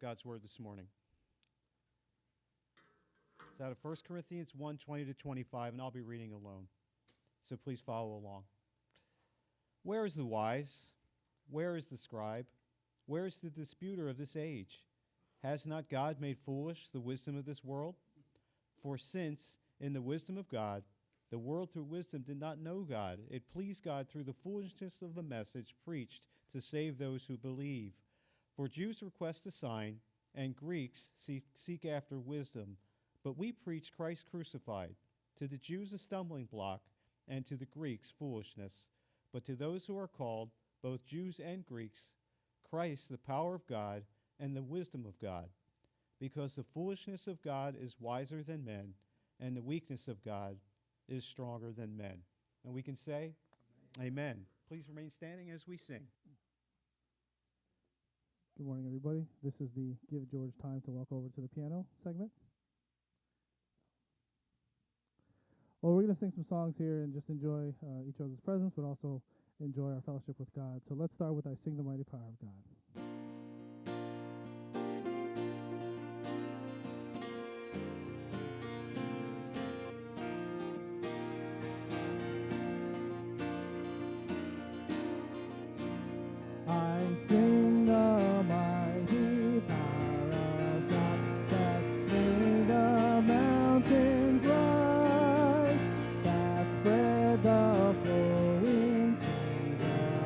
God's Word this morning. It's out of 1 Corinthians 1, 20 to 25, and I'll be reading alone. So please follow along. Where is the wise? Where is the scribe? Where is the disputer of this age? Has not God made foolish the wisdom of this world? For since, in the wisdom of God, the world through wisdom did not know God, it pleased God through the foolishness of the message preached to save those who believe. For Jews request a sign, and Greeks seek after wisdom. But we preach Christ crucified, to the Jews a stumbling block, and to the Greeks foolishness. But to those who are called, both Jews and Greeks, Christ the power of God and the wisdom of God. Because the foolishness of God is wiser than men, and the weakness of God is stronger than men. And we can say, Amen. Please remain standing as we sing. Good morning, everybody. This is the Give George Time to Walk Over to the Piano segment. Well, we're going to sing some songs here and just enjoy each other's presence, but also enjoy our fellowship with God. So let's start with I Sing the Mighty Power of God. I sing the mighty power of God that made the mountains rise, that spread the flowing seas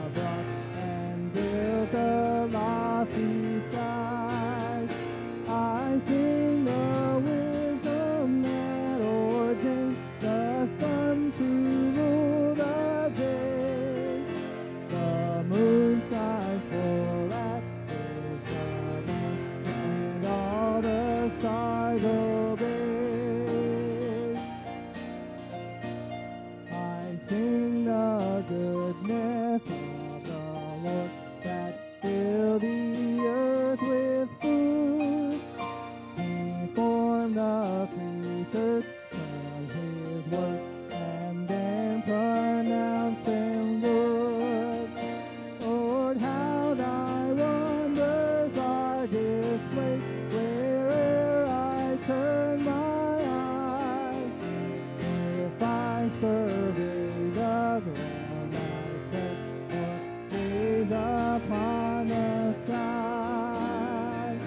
abroad and built the lofty skies. I sing the wisdom that ordained the sun to rule the day. The moon shines full at his command, and all the stars obey. I sing the goodness of the Lord that filled the earth with food. He formed the creatures from his word, and then pronounced them good. Lord, how thy wonders are displayed where'er I turn my eye. If I survey the ground I tread, or gaze upon the sky,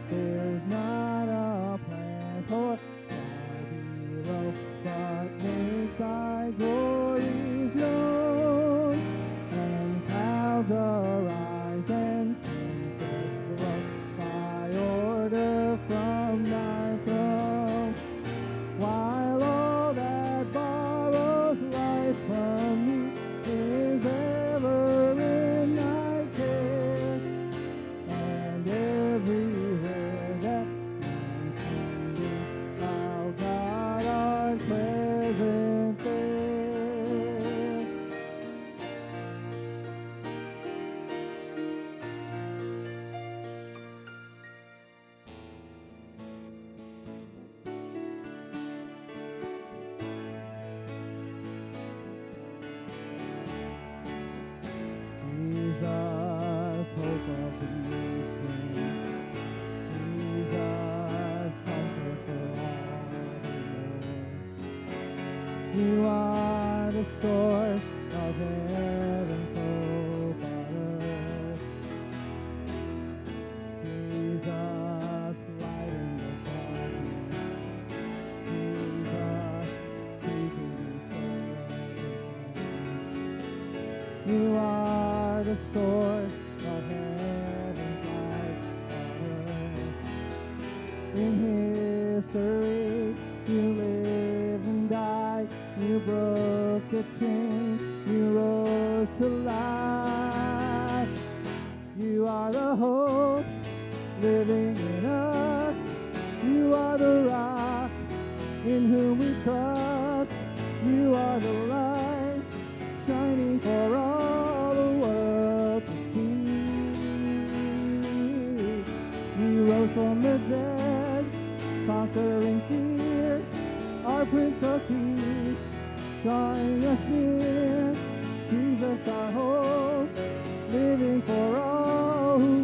there's not a plant or cloudy road but makes thy glories known. And clouds arise and tempests blow by order from thy throne. While all that borrows life from me is ever in thy care, and everywhere that man can be, thou God art present there. Jesus, hope of the nations, Jesus, comfort for all who mourn. You are the source of heaven's hope on earth. Jesus, light in the darkness. Jesus, seeking souls. You are the source of heaven's light on earth. In history, you lived and died. You broke the chain. You rose to life. You are the hope living in us. You are the rock in whom we trust. You are the light shining for all the world to see. You rose from the dead, conquering fear, our Prince of Peace, drawing us near. Jesus, our hope, living for all who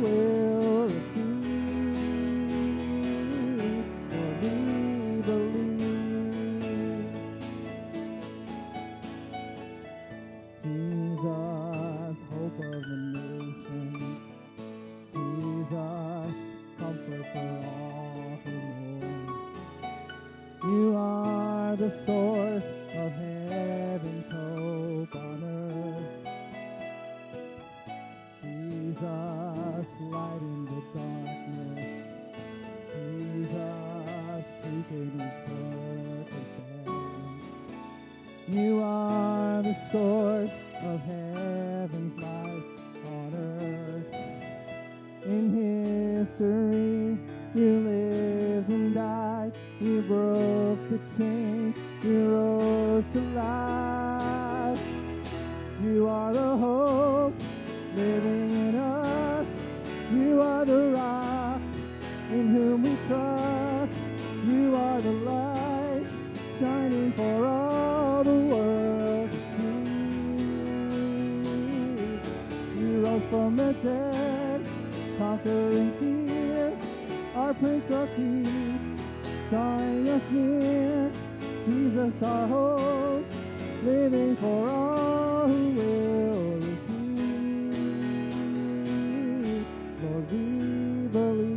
the source of heaven's hope on earth. Jesus, light in the darkness. Jesus, shrieking in circumstance. You are the source of heaven's light on earth. In history, you lived and died. You broke the chains. You rose to life. You are the hope living in us. You are the rock in whom we trust. You are the light shining for all the world to see. You rose from the dead, conquering fear, our Prince of Peace, drawing us near. Jesus, our hope, living for all who will receive. Lord, we believe.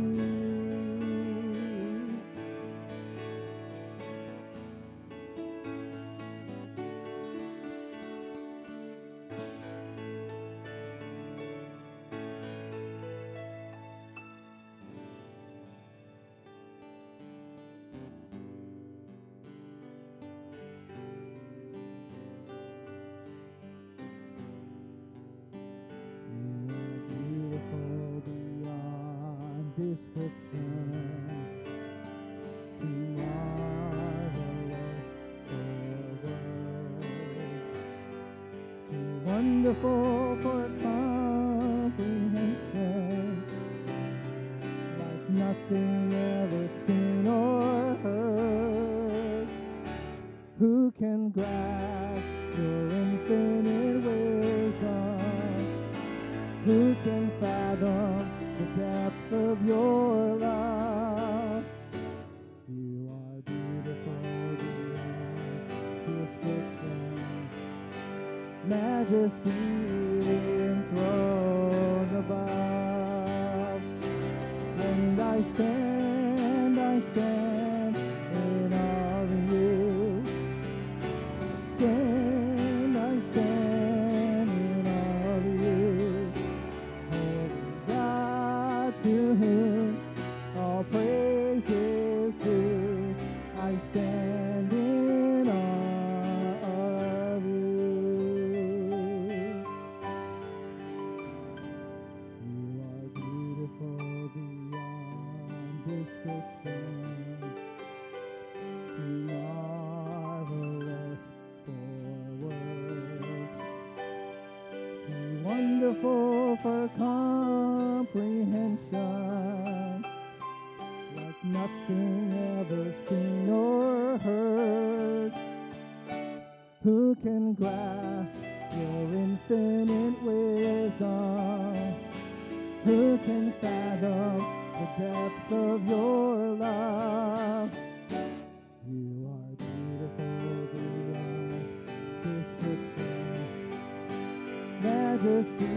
Description, too marvelous for words, too wonderful for comprehension, like nothing ever seen or heard. Who can grasp your infinite wisdom? Who can fathom the depth of your love? You are beautiful beyond description, majesty enthroned above. And I stand in awe of you. I stand in awe of you. To whom all praise is due, I stand in awe of you. You are beautiful beyond description, too marvelous for words, too wonderful for comprehension, like nothing ever seen or heard. Who can grasp your infinite wisdom? Who can fathom the depth of your love? You are beautiful beyond description, majesty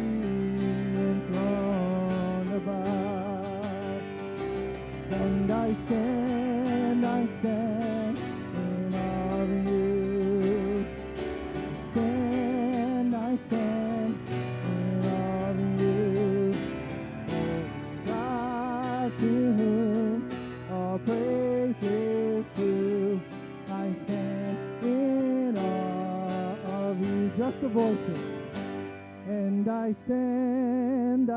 enthroned above. And I stand in awe of you. I stand in awe of you. Oh God, to whom all praise is due, I stand in awe of you. Just the voices. And I stand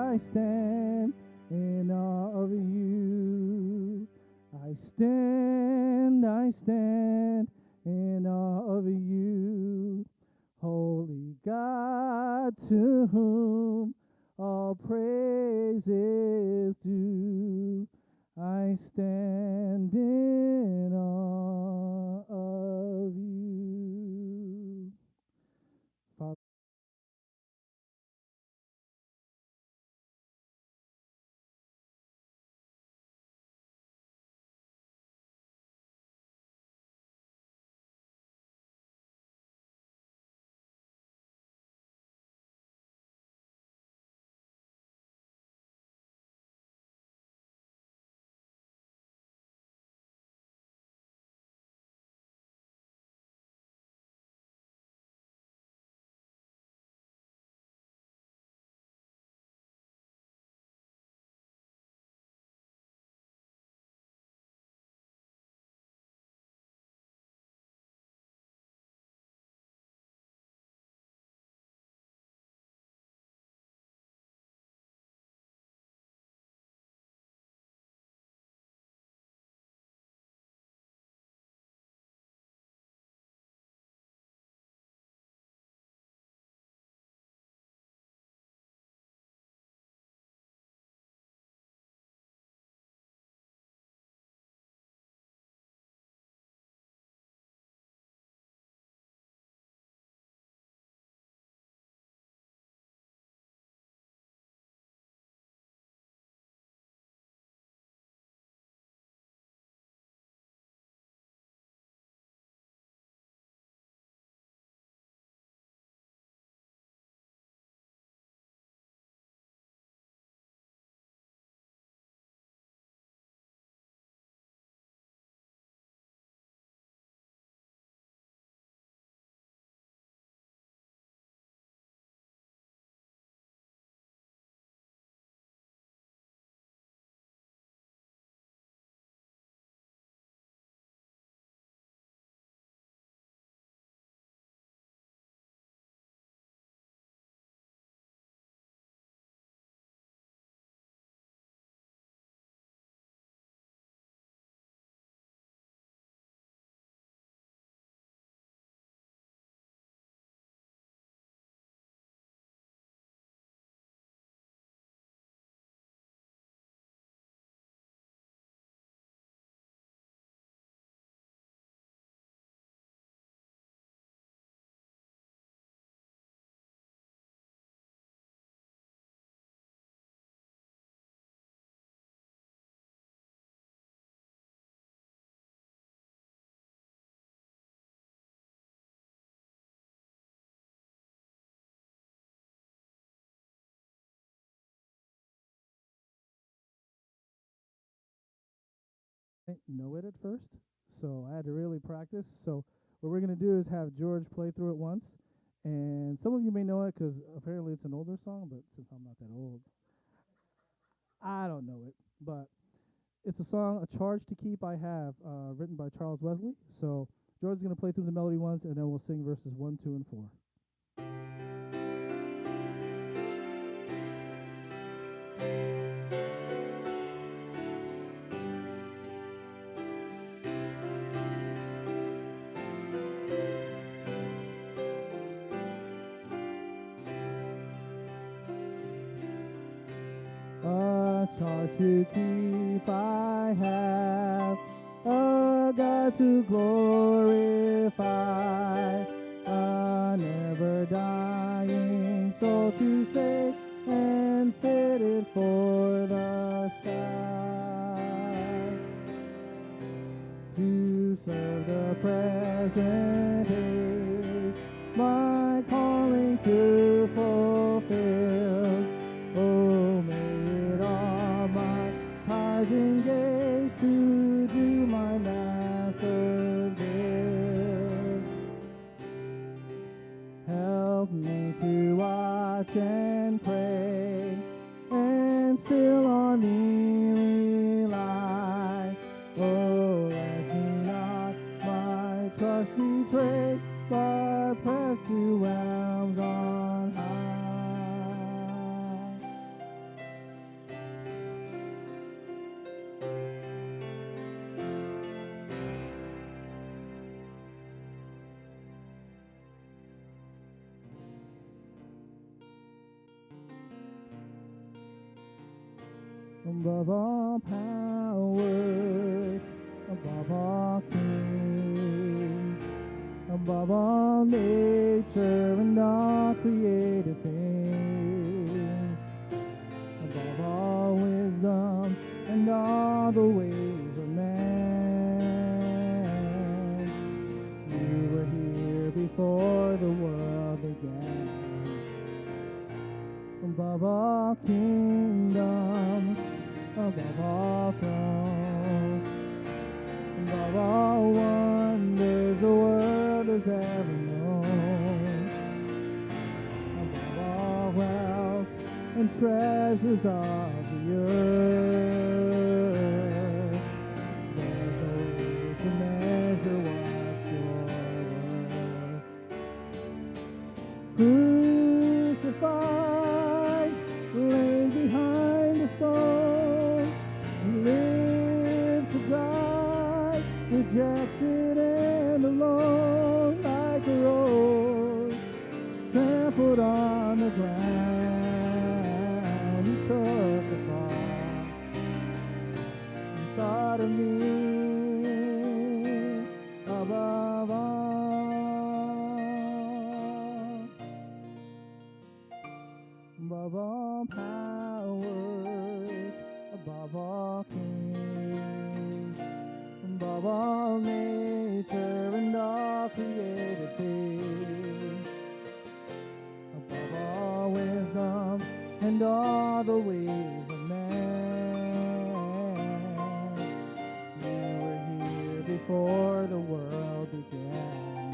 in awe of you. I stand in awe of you. Holy God, to whom all praise is due, I stand in awe of you. Father, know it at first, so I had to really practice. So what we're gonna do is have George play through it once, and some of you may know it because apparently it's an older song, but since I'm not that old, I don't know it. But it's a song, "A Charge to Keep I Have," written by Charles Wesley. So George's gonna play through the melody once, and then we'll sing verses 1, 2, and 4. A charge to keep I have, a God to glorify, a never dying soul to save, and fitted for the sky. To serve the present age, my calling to fulfill. Oh, may it all my ties engage to do my Master's will. Help me to watch and pray, and still on thee rely. Oh, let me not my trust betray, but press to realms on high. Above all powers, above all kings, above all nature and all created things, above all wisdom and all the ways of man. You were here before the world began. Above all kingdoms, above all thrones, above all wonders the world has ever known, above all wealth and treasures of the earth, there's no way to measure what's your worth. Crucified, laid behind the stone, he lived to die, rejected and alone, like a rose trampled on the ground. He took the fall and thought of me above all. Above all powers, above all kings, above all nature and all created things, above all wisdom and all the ways of man. You were here before the world began.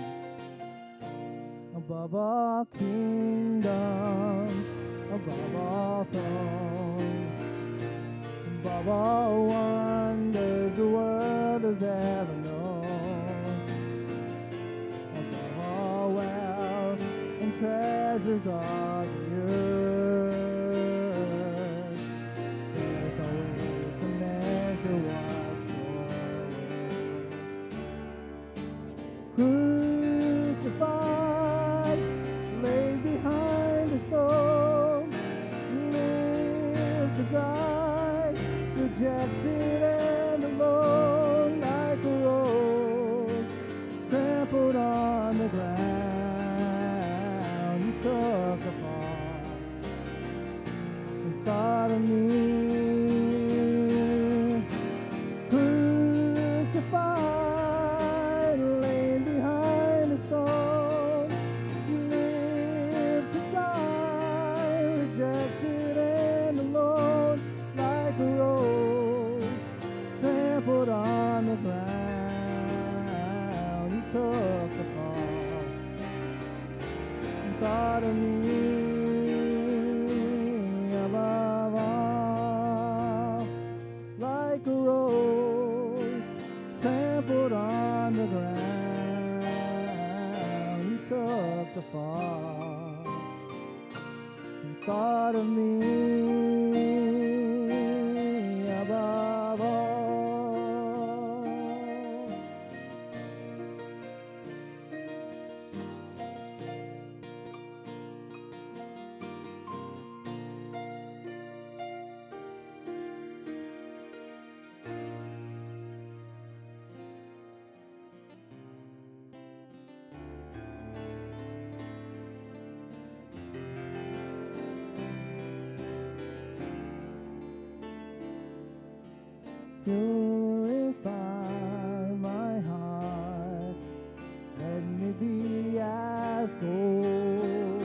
Above all kingdoms, above all thrones, above all wonders the world has ever known, above all wealth and treasures of the earth, there's no way to measure what's yours. Crucified, laid behind the stone, lived to die, rejected and alone, like a rose trampled on the ground. He took a fall and thought of me. Crucified, laid behind took the fall. And thought of me above all, like a rose trampled on the ground. You took the fall and thought of me above all. Purify my heart, let me be as gold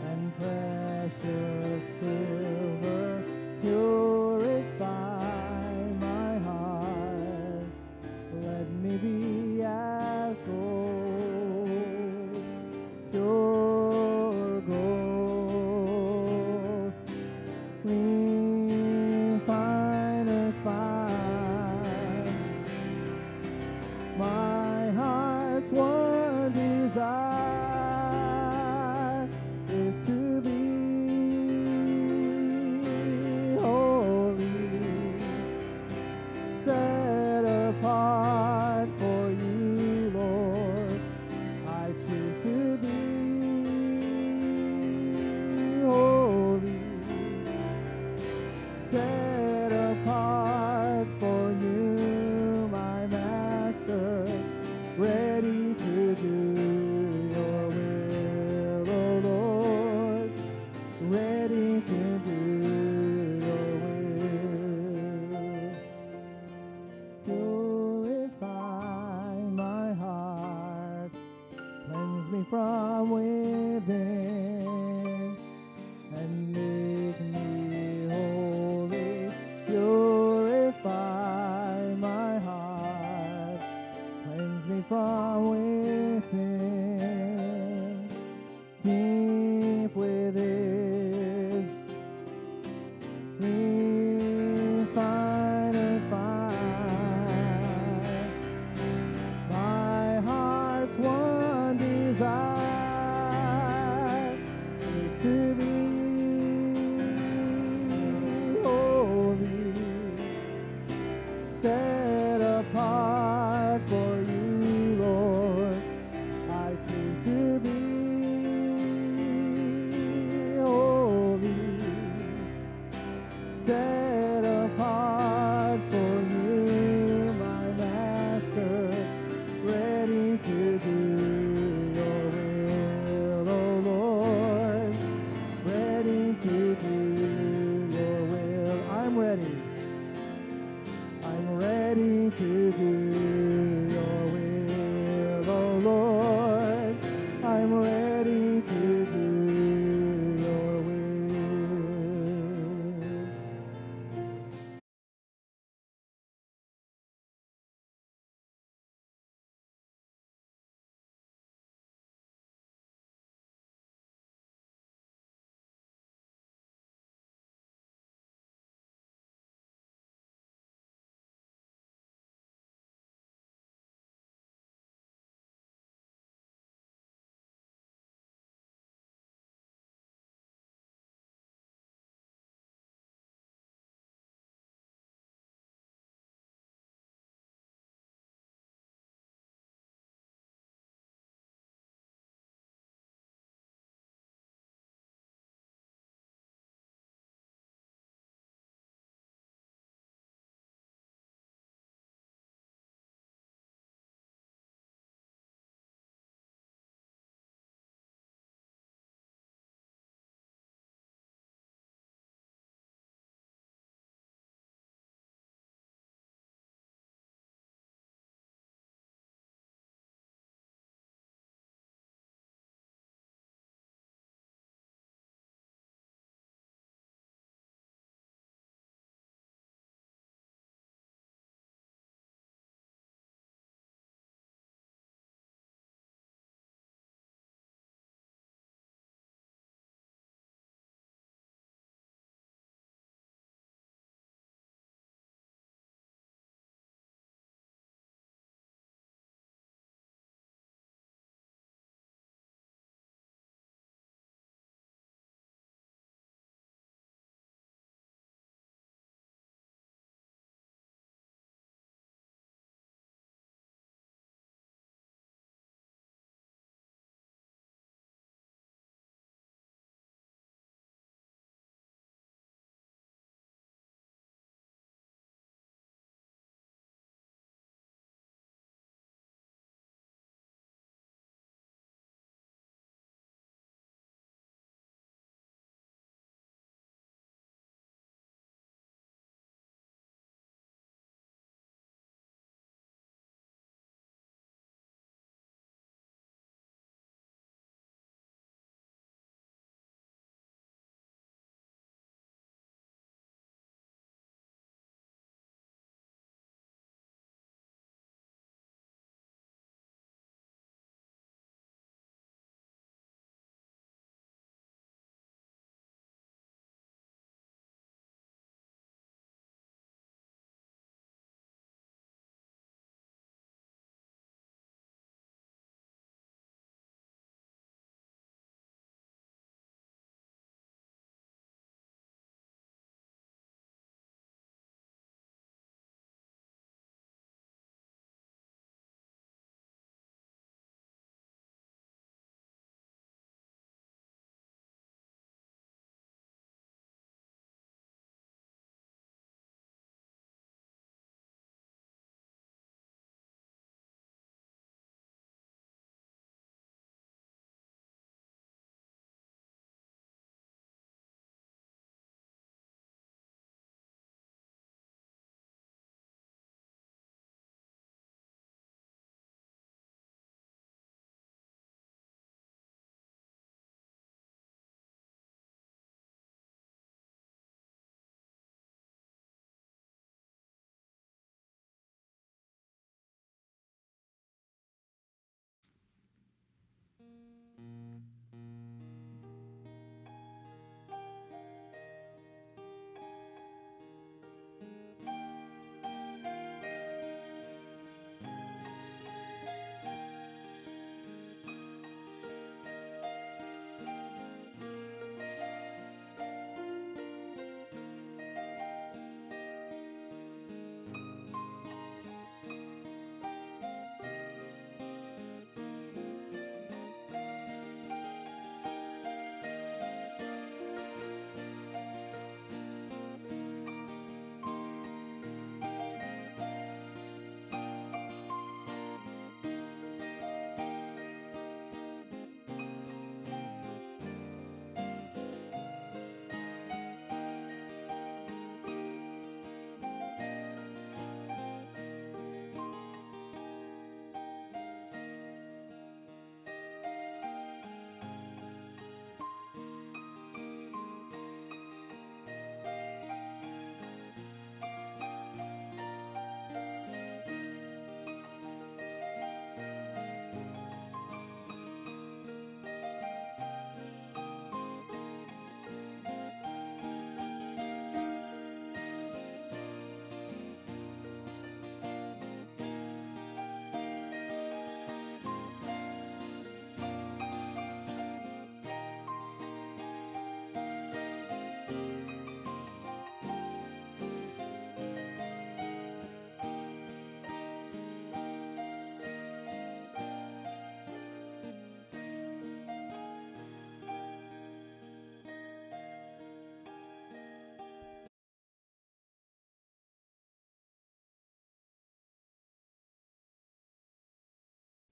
and precious silver. Purify my heart, let me be as gold, pure gold, refiner's fire. My heart's one desire is to be holy, set apart for you, Lord. I choose to be holy, set apart for you, my Master, ready to do your will, oh Lord, ready to do your will. Purify my heart, cleanse me from within, and make me holy. Purify my heart, cleanse me from within, deep within, refiner's fire. My heart's one desire is to be holy, set apart for you, Lord.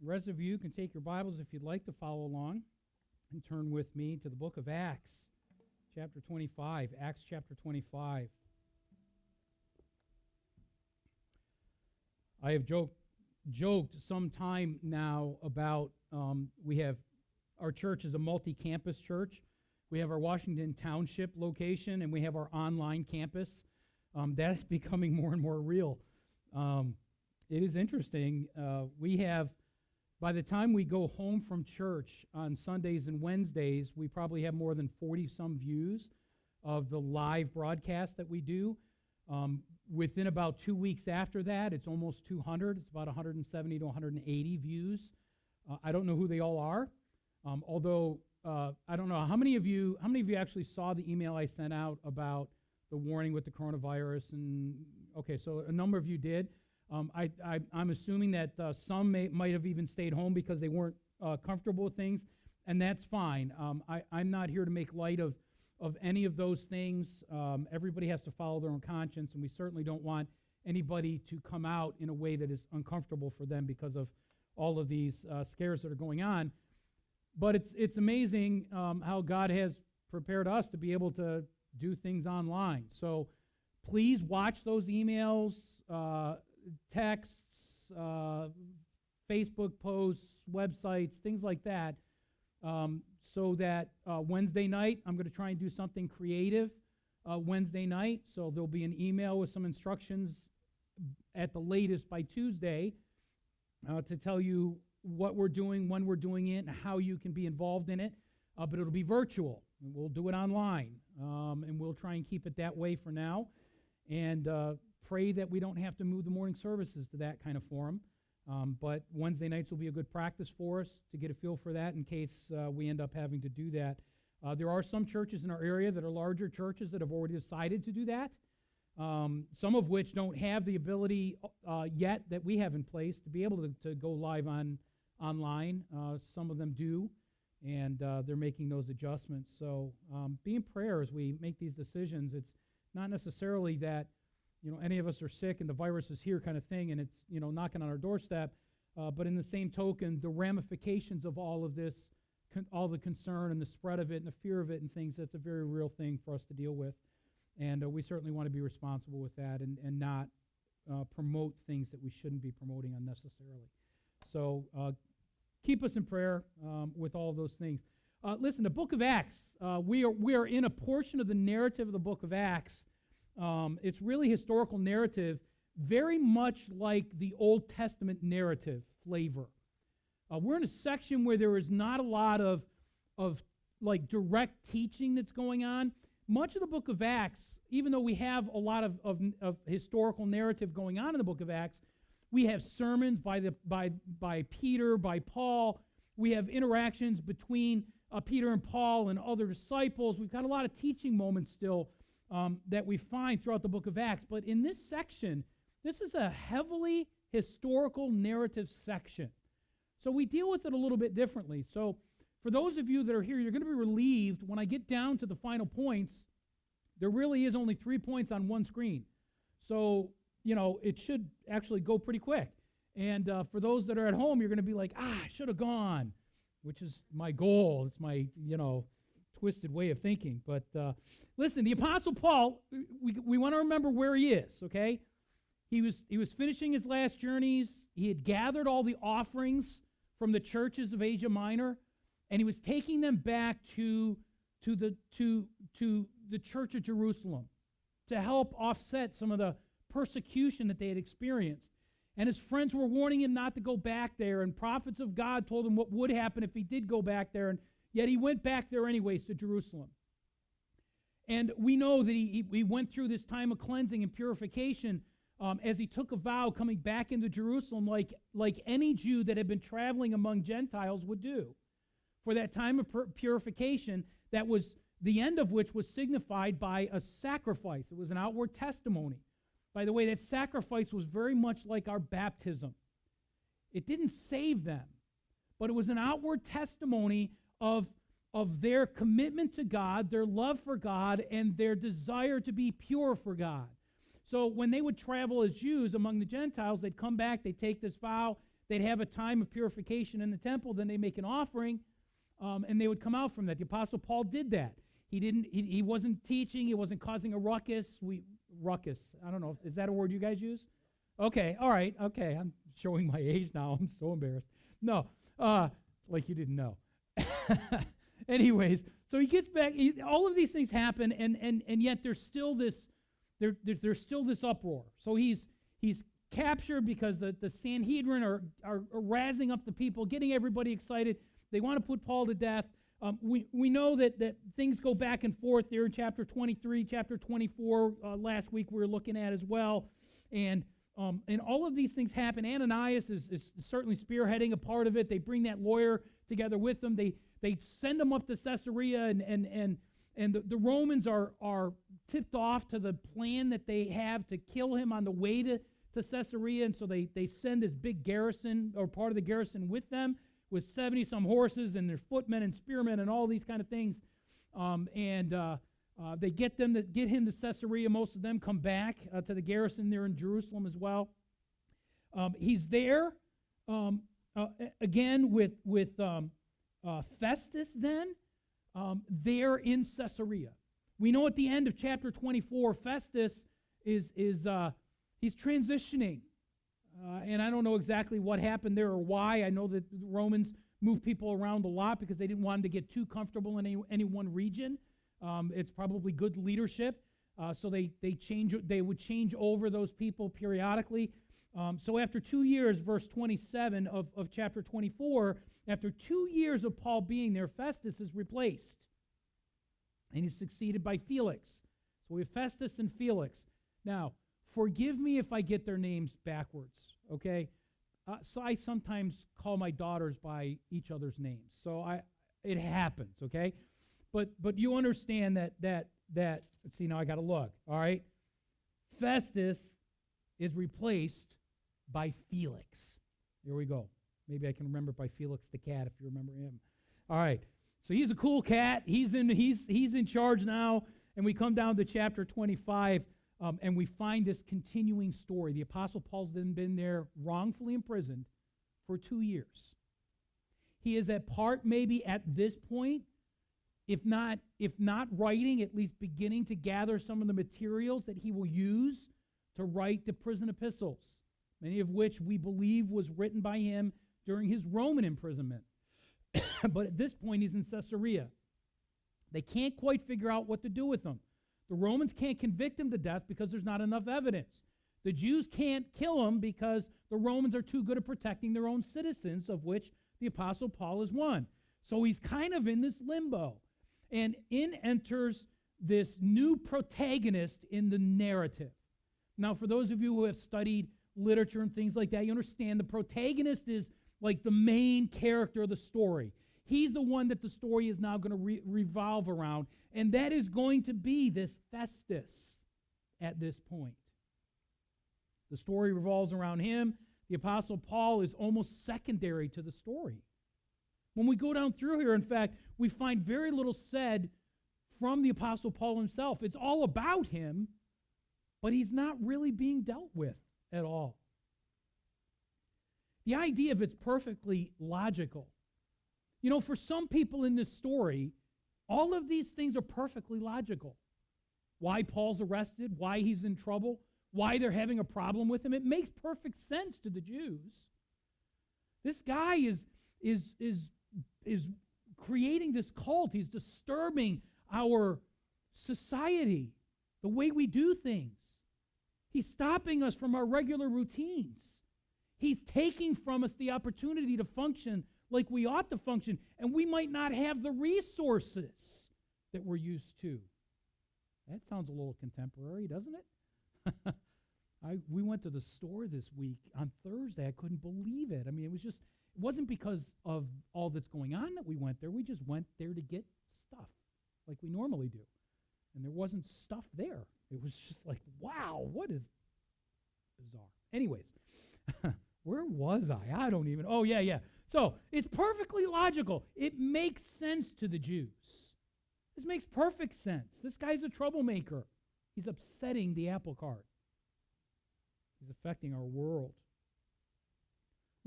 The rest of you can take your Bibles if you'd like to follow along and turn with me to the book of Acts, chapter 25. Acts chapter 25. I have joked some time now about our church is a multi-campus church. We have our Washington Township location, and we have our online campus. That is becoming more and more real. It is interesting. We have, by the time we go home from church on Sundays and Wednesdays, we probably have more than 40-some views of the live broadcast that we do. Within about 2 weeks after that, it's almost 200. It's about 170 to 180 views. I don't know who they all are, although I don't know how many of you actually saw the email I sent out about the warning with the coronavirus. And okay, so a number of you did. I'm assuming that some might have even stayed home because they weren't comfortable with things, and that's fine. I'm not here to make light of any of those things. Everybody has to follow their own conscience, and we certainly don't want anybody to come out in a way that is uncomfortable for them because of all of these scares that are going on. But it's amazing how God has prepared us to be able to do things online. So please watch those emails, texts, Facebook posts, websites, things like that, so that Wednesday night, I'm going to try and do something creative Wednesday night. So there'll be an email with some instructions at the latest by Tuesday to tell you what we're doing, when we're doing it, and how you can be involved in it. But it'll be virtual. And we'll do it online, and we'll try and keep it that way for now. And pray that we don't have to move the morning services to that kind of forum. But Wednesday nights will be a good practice for us to get a feel for that in case we end up having to do that. There are some churches in our area that are larger churches that have already decided to do that, some of which don't have the ability yet that we have in place to be able to go live online. Some of them do, and they're making those adjustments. So be in prayer as we make these decisions. It's not necessarily that any of us are sick and the virus is here kind of thing, and it's, knocking on our doorstep. But in the same token, the ramifications of all of this, all the concern and the spread of it and the fear of it and things, that's a very real thing for us to deal with. And we certainly want to be responsible with that and not promote things that we shouldn't be promoting unnecessarily. So keep us in prayer with all of those things. Listen, the book of Acts, we are in a portion of the narrative of the book of Acts. It's really historical narrative, very much like the Old Testament narrative flavor. We're in a section where there is not a lot of like direct teaching that's going on. Much of the book of Acts, even though we have a lot of historical narrative going on in the book of Acts, we have sermons by Peter, by Paul. We have interactions between Peter and Paul and other disciples. We've got a lot of teaching moments still that we find throughout the book of Acts. But in this section, this is a heavily historical narrative section. So we deal with it a little bit differently. So for those of you that are here, you're going to be relieved when I get down to the final points. There really is only 3 points on one screen. So, it should actually go pretty quick. And for those that are at home, you're going to be like, I should have gone, which is my goal. It's my, twisted way of thinking. But listen, the Apostle Paul, we want to remember where he is, okay? He was finishing his last journeys. He had gathered all the offerings from the churches of Asia Minor, and he was taking them back to the church of Jerusalem to help offset some of the persecution that they had experienced. And his friends were warning him not to go back there, and prophets of God told him what would happen if he did go back there, and yet he went back there anyways to Jerusalem. And we know that he went through this time of cleansing and purification as he took a vow coming back into Jerusalem like any Jew that had been traveling among Gentiles would do. For that time of purification, that was the end of which was signified by a sacrifice. It was an outward testimony. By the way, that sacrifice was very much like our baptism. It didn't save them, but it was an outward testimony of their commitment to God, their love for God, and their desire to be pure for God. So when they would travel as Jews among the Gentiles, they'd come back, they'd take this vow, They'd have a time of purification in the temple, then they make an offering, and they would come out from that. The Apostle Paul did that. He wasn't teaching, he wasn't causing a ruckus. Ruckus, I don't know, is that a word you guys use? Okay, all right, okay, I'm showing my age now, I'm so embarrassed. No, like you didn't know. Anyways, so he gets back, all of these things happen, and yet there's still this, there's still this uproar. So he's captured because the Sanhedrin are razzing up the people, getting everybody excited. They want to put Paul to death. We know that things go back and forth there in chapter 23, chapter 24, last week we were looking at as well. And all of these things happen. Ananias is certainly spearheading a part of it. They bring that lawyer together with them. They send him up to Caesarea, and the Romans are tipped off to the plan that they have to kill him on the way to Caesarea, and so they send this big garrison, or part of the garrison, with them, with 70-some horses and their footmen and spearmen and all these kind of things. They get him to Caesarea. Most of them come back to the garrison there in Jerusalem as well. He's there again with Festus then, there in Caesarea. We know at the end of chapter 24, Festus he's transitioning. And I don't know exactly what happened there or why. I know that the Romans moved people around a lot because they didn't want them to get too comfortable in any one region. It's probably good leadership. So they would change over those people periodically. So after 2 years, verse 27 of chapter 24, after 2 years of Paul being there, Festus is replaced. And he's succeeded by Felix. So we have Festus and Felix. Now, forgive me if I get their names backwards, okay? So I sometimes call my daughters by each other's names. So it happens, okay? But you understand that let's see, now I got to look, all right? Festus is replaced by Felix. Here we go. Maybe I can remember by Felix the cat, if you remember him. All right. So he's a cool cat. He's in charge now, and we come down to chapter 25. And we find this continuing story. The Apostle Paul's then been there wrongfully imprisoned for 2 years. He is at part maybe at this point, if not writing, at least beginning to gather some of the materials that he will use to write the prison epistles, many of which we believe was written by him during his Roman imprisonment. But at this point, he's in Caesarea. They can't quite figure out what to do with him. The Romans can't convict him to death because there's not enough evidence. The Jews can't kill him because the Romans are too good at protecting their own citizens, of which the Apostle Paul is one. So he's kind of in this limbo. And in enters this new protagonist in the narrative. Now, for those of you who have studied literature and things like that, you understand the protagonist is like the main character of the story. He's the one that the story is now going to revolve around, and that is going to be this Festus at this point. The story revolves around him. The Apostle Paul is almost secondary to the story. When we go down through here, in fact, we find very little said from the Apostle Paul himself. It's all about him, but he's not really being dealt with at all. The idea of it's perfectly logical. You know, for some people in this story, all of these things are perfectly logical. Why Paul's arrested, why he's in trouble, why they're having a problem with him. It makes perfect sense to the Jews. This guy is creating this cult. He's disturbing our society, the way we do things. He's stopping us from our regular routines. He's taking from us the opportunity to function like we ought to function, and we might not have the resources that we're used to. That sounds a little contemporary, doesn't it? We went to the store this week on Thursday. I couldn't believe it. I mean, it wasn't because of all that's going on that we went there. We just went there to get stuff like we normally do. And there wasn't stuff there. It was just like, wow, what is bizarre. Anyways, where was I? I don't even, oh, yeah. So it's perfectly logical. It makes sense to the Jews. This makes perfect sense. This guy's a troublemaker. He's upsetting the apple cart. He's affecting our world.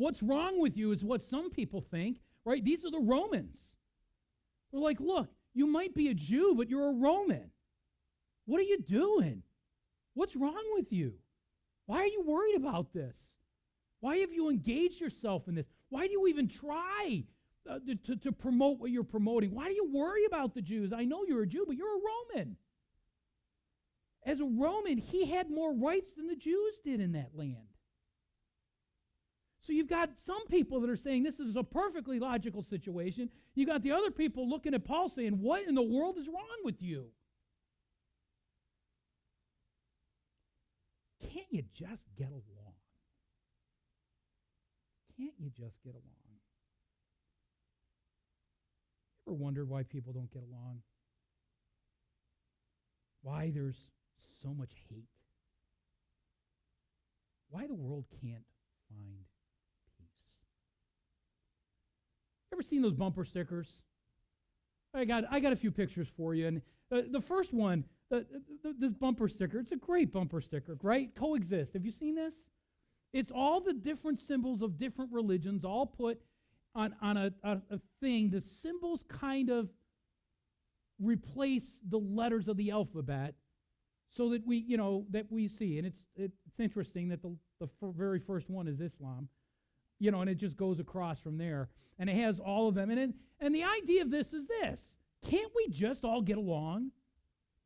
What's wrong with you is what some people think, right? These are the Romans. They're like, look, you might be a Jew, but you're a Roman. What are you doing? What's wrong with you? Why are you worried about this? Why have you engaged yourself in this? Why do you even try to promote what you're promoting? Why do you worry about the Jews? I know you're a Jew, but you're a Roman. As a Roman, he had more rights than the Jews did in that land. So you've got some people that are saying this is a perfectly logical situation. You've got the other people looking at Paul saying, what in the world is wrong with you? Can't you just get along? Can't you just get along? Ever wondered why people don't get along? Why there's so much hate? Why the world can't find peace? Ever seen those bumper stickers? I got a few pictures for you, and the first one, this bumper sticker, it's a great bumper sticker, right? Coexist. Have you seen this? It's all the different symbols of different religions all put on a thing. The symbols kind of replace the letters of the alphabet so that we see. And it's interesting that the very first one is Islam, and it just goes across from there. And it has all of them. And the idea of this is this. Can't we just all get along?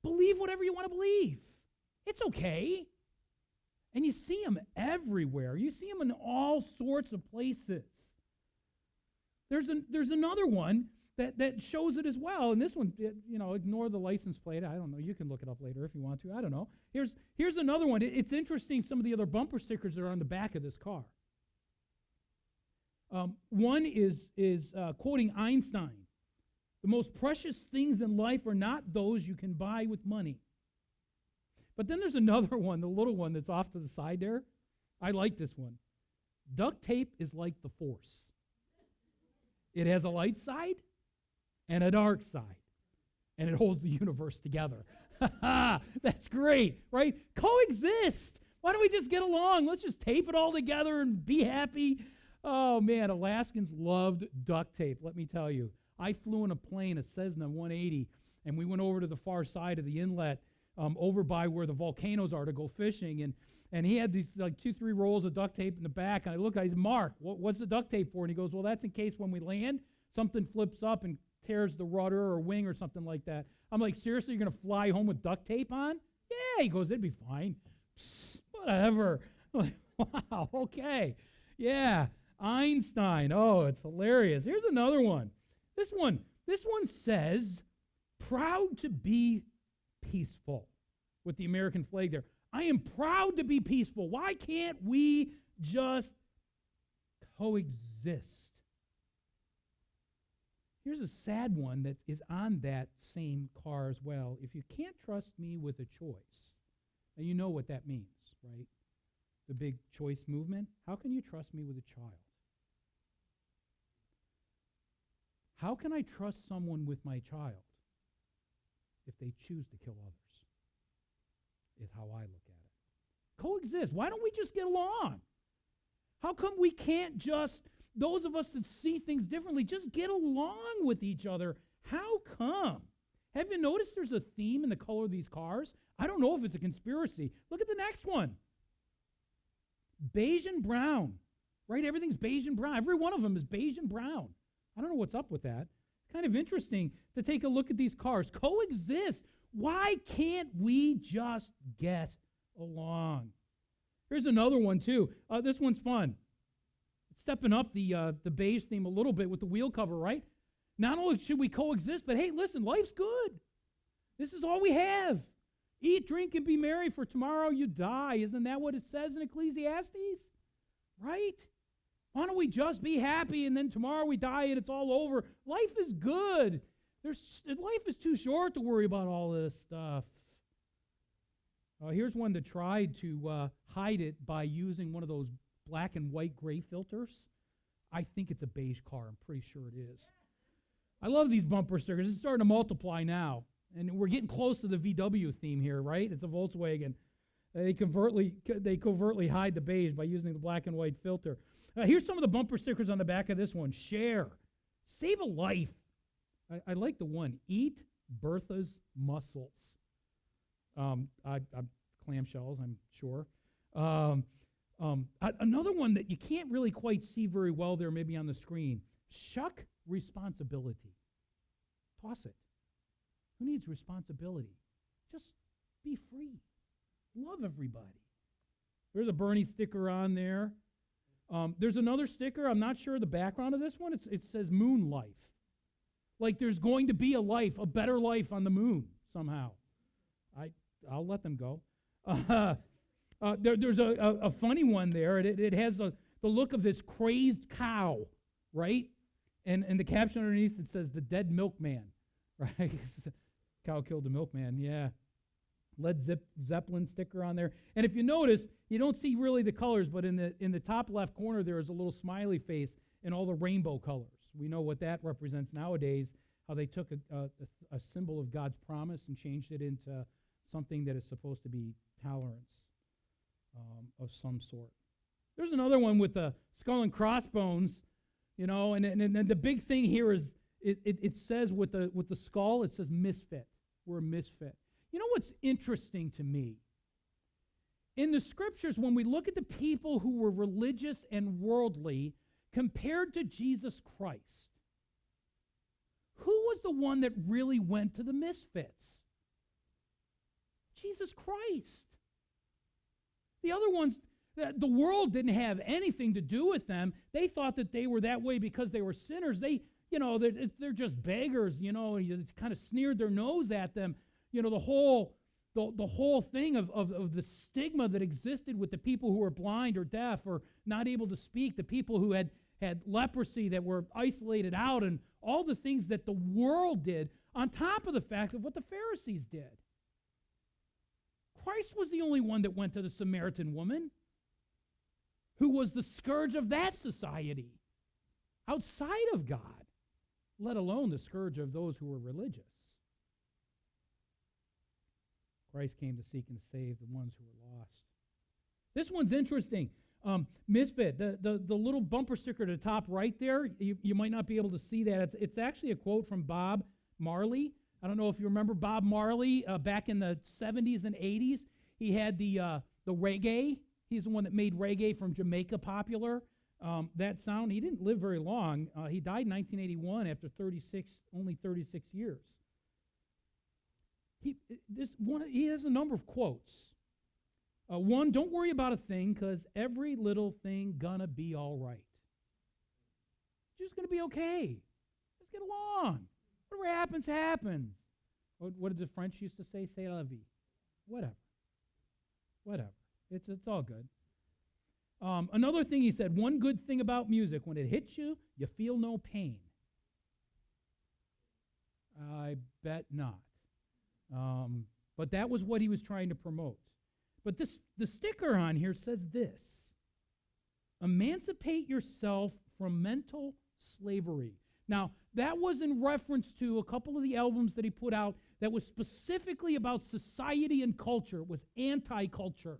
Believe whatever you want to believe. It's okay. And you see them everywhere. You see them in all sorts of places. There's another one that shows it as well. And this one, ignore the license plate. I don't know. You can look it up later if you want to. I don't know. Here's another one. It's interesting, some of the other bumper stickers that are on the back of this car. One is quoting Einstein. The most precious things in life are not those you can buy with money. But then there's another one, the little one that's off to the side there. I like this one. Duct tape is like the Force. It has a light side and a dark side, and it holds the universe together. That's great, right? Coexist. Why don't we just get along? Let's just tape it all together and be happy. Oh, man, Alaskans loved duct tape, let me tell you. I flew in a plane, a Cessna 180, and we went over to the far side of the inlet, over by where the volcanoes are to go fishing, and he had these like 2-3 rolls of duct tape in the back, and I looked, I said, Mark, what's the duct tape for? And he goes, well, that's in case when we land, something flips up and tears the rudder or wing or something like that. I'm like, seriously, you're going to fly home with duct tape on? Yeah, he goes, it'd be fine. Psst, whatever. I'm like, wow, okay. Yeah, Einstein. Oh, it's hilarious. Here's another one. This one says, proud to be peaceful, with the American flag there. I am proud to be peaceful. Why can't we just coexist? Here's a sad one that is on that same car as well. If you can't trust me with a choice, and you know what that means, right? The big choice movement. How can you trust me with a child? How can I trust someone with my child if they choose to kill others? Is how I look at it. Coexist. Why don't we just get along? How come we can't just, those of us that see things differently, just get along with each other? How come? Have you noticed there's a theme in the color of these cars? I don't know if it's a conspiracy. Look at the next one. Beige and brown. Right? Everything's beige and brown. Every one of them is beige and brown. I don't know what's up with that. It's kind of interesting to take a look at these cars. Coexist. Why can't we just get along? Here's another one, too. This one's fun. Stepping up the beige theme a little bit with the wheel cover, right? Not only should we coexist, but hey, listen, life's good. This is all we have. Eat, drink, and be merry, for tomorrow you die. Isn't that what it says in Ecclesiastes? Right? Why don't we just be happy and then tomorrow we die and it's all over? Life is good. Life is too short to worry about all this stuff. Here's one that tried to hide it by using one of those black and white gray filters. I think it's a beige car. I'm pretty sure it is. I love these bumper stickers. It's starting to multiply now. And we're getting close to the VW theme here, right? It's a Volkswagen. They covertly hide the beige by using the black and white filter. Here's some of the bumper stickers on the back of this one. Share. Save a life. I like the one. Eat Bertha's mussels. Clamshells, I'm sure. Another one that you can't really quite see very well there, maybe on the screen. Shuck responsibility. Toss it. Who needs responsibility? Just be free. Love everybody. There's a Bernie sticker on there. There's another sticker. I'm not sure the background of this one. It says moon life. Like there's going to be a life, a better life on the moon somehow. I'll let them go. There's a funny one there. It has the look of this crazed cow, right? And the caption underneath it says the dead milkman, right? Cow killed the milkman, yeah. Led Zeppelin sticker on there. And if you notice, you don't see really the colors, but in the top left corner there is a little smiley face in all the rainbow colors. We know what that represents nowadays, how they took a symbol of God's promise and changed it into something that is supposed to be tolerance of some sort. There's another one with the skull and crossbones, you know, and the big thing here is it says with the skull, it says misfit. We're a misfit. You know what's interesting to me? In the scriptures, when we look at the people who were religious and worldly compared to Jesus Christ, who was the one that really went to the misfits? Jesus Christ. The other ones, the world didn't have anything to do with them. They thought that they were that way because they were sinners. They're just beggars, you know, and you kind of sneered their nose at them. You know, the whole thing of the stigma that existed with the people who were blind or deaf or not able to speak, the people who had leprosy that were isolated out, and all the things that the world did, on top of the fact of what the Pharisees did. Christ was the only one that went to the Samaritan woman, who was the scourge of that society, outside of God, let alone the scourge of those who were religious. Christ came to seek and save the ones who were lost. This one's interesting. Misfit, the little bumper sticker at the top right there, you might not be able to see that. It's actually a quote from Bob Marley. I don't know if you remember Bob Marley back in the 70s and 80s. He had the reggae. He's the one that made reggae from Jamaica popular. That sound, he didn't live very long. He died in 1981 after only 36 years. He has a number of quotes. One, don't worry about a thing, because every little thing gonna be all right. It's just gonna be okay. Let's get along. Whatever happens, happens. What did the French used to say? C'est la vie. Whatever. It's all good. Another thing he said, one good thing about music, when it hits you, you feel no pain. I bet not. But that was what he was trying to promote. But the sticker on here says this: emancipate yourself from mental slavery. Now, that was in reference to a couple of the albums that he put out that was specifically about society and culture. It was anti-culture.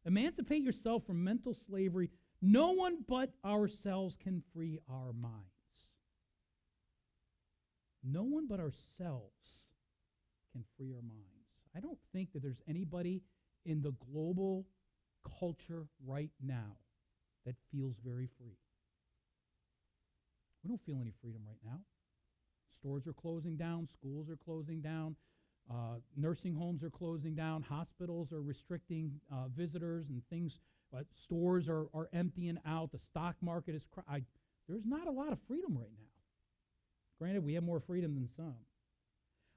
Emancipate yourself from mental slavery. No one but ourselves can free our minds. No one but ourselves can free our minds. I don't think that there's anybody in the global culture right now that feels very free. We don't feel any freedom right now. Stores are closing down. Schools are closing down. Nursing homes are closing down. Hospitals are restricting visitors and things. Stores are emptying out. The stock market is... there's not a lot of freedom right now. Granted, we have more freedom than some.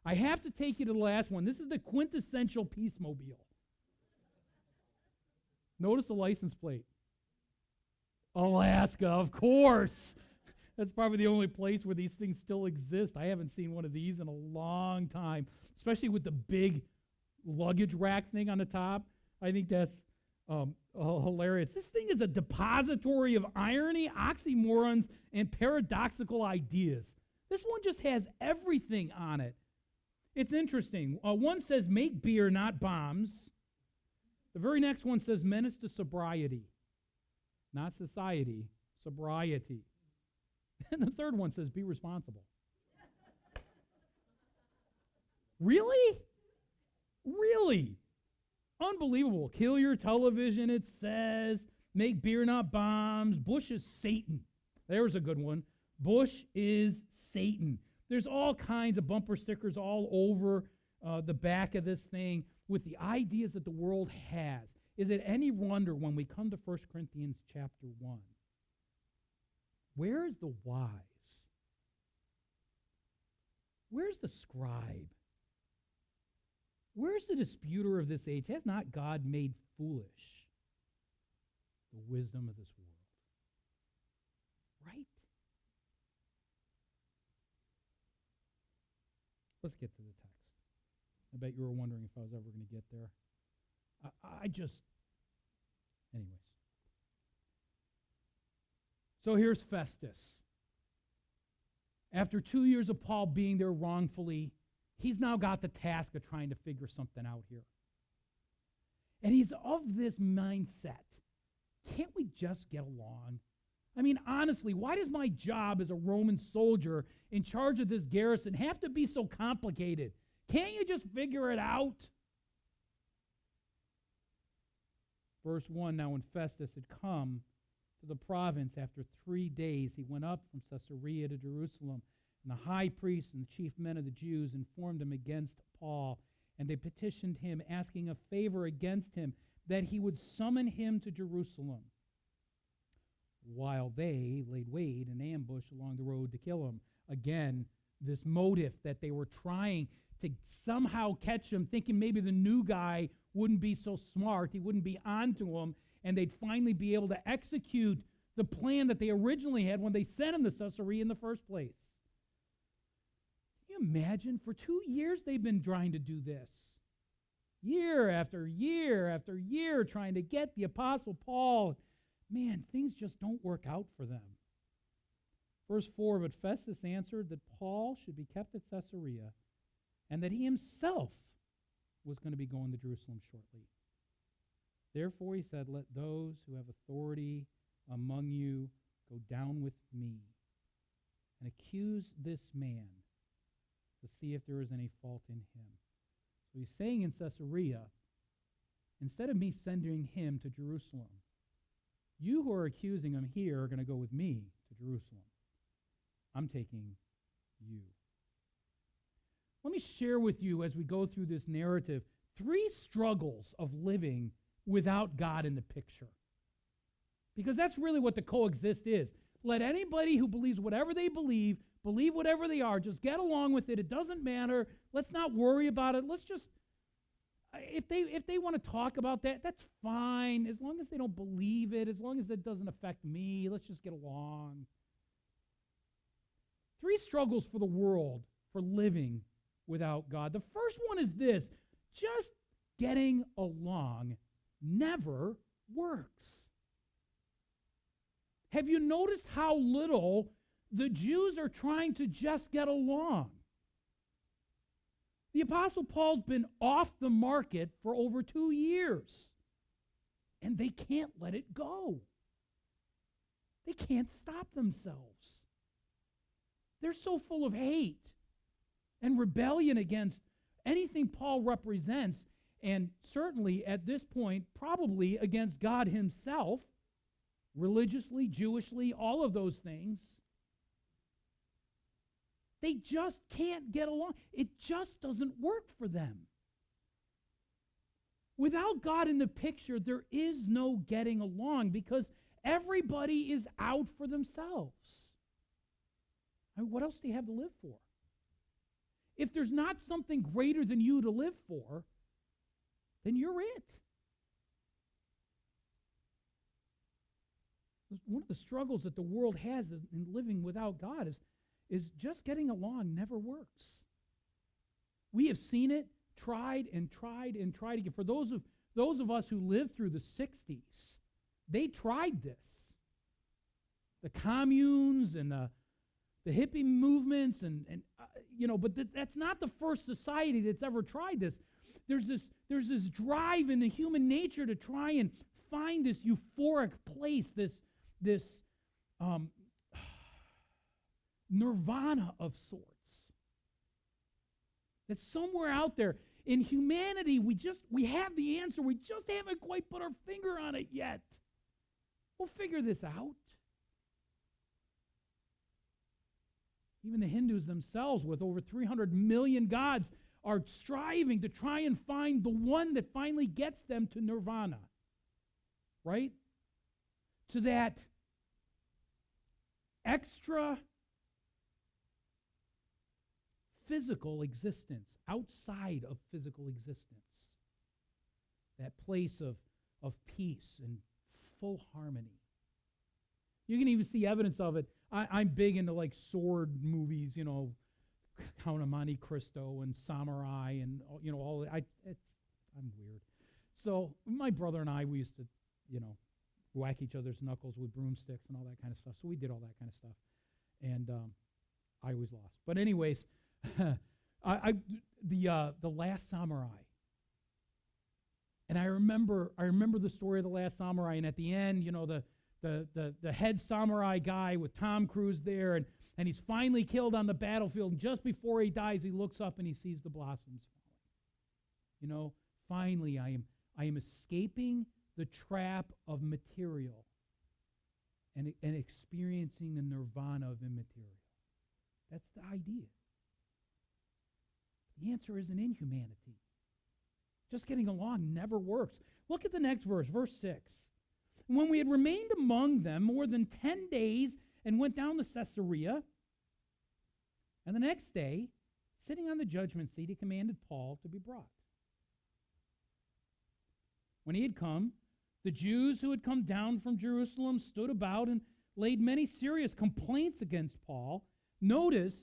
I have to take you to the last one. This is the quintessential Peacemobile. Notice the license plate. Alaska, of course. That's probably the only place where these things still exist. I haven't seen one of these in a long time, especially with the big luggage rack thing on the top. I think that's hilarious. This thing is a depository of irony, oxymorons, and paradoxical ideas. This one just has everything on it. It's interesting. One says, make beer, not bombs. The very next one says, menace to sobriety. not society, sobriety. And the third one says, be responsible. Really? Really? Unbelievable. Kill your television, it says. Make beer, not bombs. Bush is Satan. There's a good one. Bush is Satan. There's all kinds of bumper stickers all over the back of this thing with the ideas that the world has. Is it any wonder when we come to 1 Corinthians chapter 1? Where is the wise? Where's the scribe? Where's the disputer of this age? Has not God made foolish the wisdom of this world? Right? Let's get to the text. I bet you were wondering if I was ever going to get there. Anyways. So here's Festus. After 2 years of Paul being there wrongfully, he's now got the task of trying to figure something out here. And he's of this mindset. Can't we just get along? I mean, honestly, why does my job as a Roman soldier in charge of this garrison have to be so complicated? Can't you just figure it out? Verse 1, now when Festus had come to the province after 3 days, he went up from Caesarea to Jerusalem. And the high priest and the chief men of the Jews informed him against Paul, and they petitioned him, asking a favor against him, that he would summon him to Jerusalem, while they laid wait in ambush along the road to kill him. Again, this motive that they were trying to somehow catch him, thinking maybe the new guy wouldn't be so smart, he wouldn't be onto him, and they'd finally be able to execute the plan that they originally had when they sent him to Caesarea in the first place. Can you imagine? For 2 years they've been trying to do this. Year after year after year trying to get the Apostle Paul. Man, things just don't work out for them. Verse 4, but Festus answered that Paul should be kept at Caesarea, and that he himself was going to be going to Jerusalem shortly. Therefore he said, let those who have authority among you go down with me and accuse this man to see if there is any fault in him. So he's saying in Caesarea, instead of me sending him to Jerusalem, you who are accusing him here are going to go with me to Jerusalem. I'm taking you. Let me share with you as we go through this narrative 3 struggles of living without God in the picture. Because that's really what the coexist is. Let anybody who believes whatever they believe whatever they are, just get along with it. It doesn't matter. Let's not worry about it. Let's just, if they want to talk about that, that's fine. As long as they don't believe it, as long as it doesn't affect me, let's just get along. 3 struggles for the world for living without God. The first one is this: just getting along never works. Have you noticed how little the Jews are trying to just get along? The Apostle Paul's been off the market for over 2 years, and they can't let it go. They can't stop themselves. They're so full of hate and rebellion against anything Paul represents, and certainly at this point, probably against God himself, religiously, Jewishly, all of those things. They just can't get along. It just doesn't work for them. Without God in the picture, there is no getting along because everybody is out for themselves. I mean, what else do you have to live for? If there's not something greater than you to live for, then you're it. One of the struggles that the world has in living without God is just getting along never works. We have seen it, tried and tried and tried again. For those of us who lived through the 60s, they tried this. The communes and the hippie movements but that's not the first society that's ever tried this. There's this drive in the human nature to try and find this euphoric place, this nirvana of sorts. That's somewhere out there. In humanity, we have the answer. We just haven't quite put our finger on it yet. We'll figure this out. Even the Hindus themselves, with over 300 million gods, are striving to try and find the one that finally gets them to nirvana. Right? To that extra physical existence, outside of physical existence. That place of peace and full harmony. You can even see evidence of it. I'm big into like sword movies, you know, Count of Monte Cristo and Samurai and, you know, all that. I'm weird. So my brother and I, we used to, you know, whack each other's knuckles with broomsticks and all that kind of stuff. So we did all that kind of stuff. And I always lost. But anyways, the Last Samurai. And I remember the story of the Last Samurai. And at the end, you know, the head samurai guy with Tom Cruise there, and he's finally killed on the battlefield. And just before he dies, he looks up and he sees the blossoms falling. You know, finally, I am escaping the trap of material and experiencing the nirvana of immaterial. That's the idea. The answer isn't in humanity. Just getting along never works. Look at the next verse, verse 6. When we had remained among them more than 10 days and went down to Caesarea, and the next day, sitting on the judgment seat, he commanded Paul to be brought. When he had come, the Jews who had come down from Jerusalem stood about and laid many serious complaints against Paul. Notice,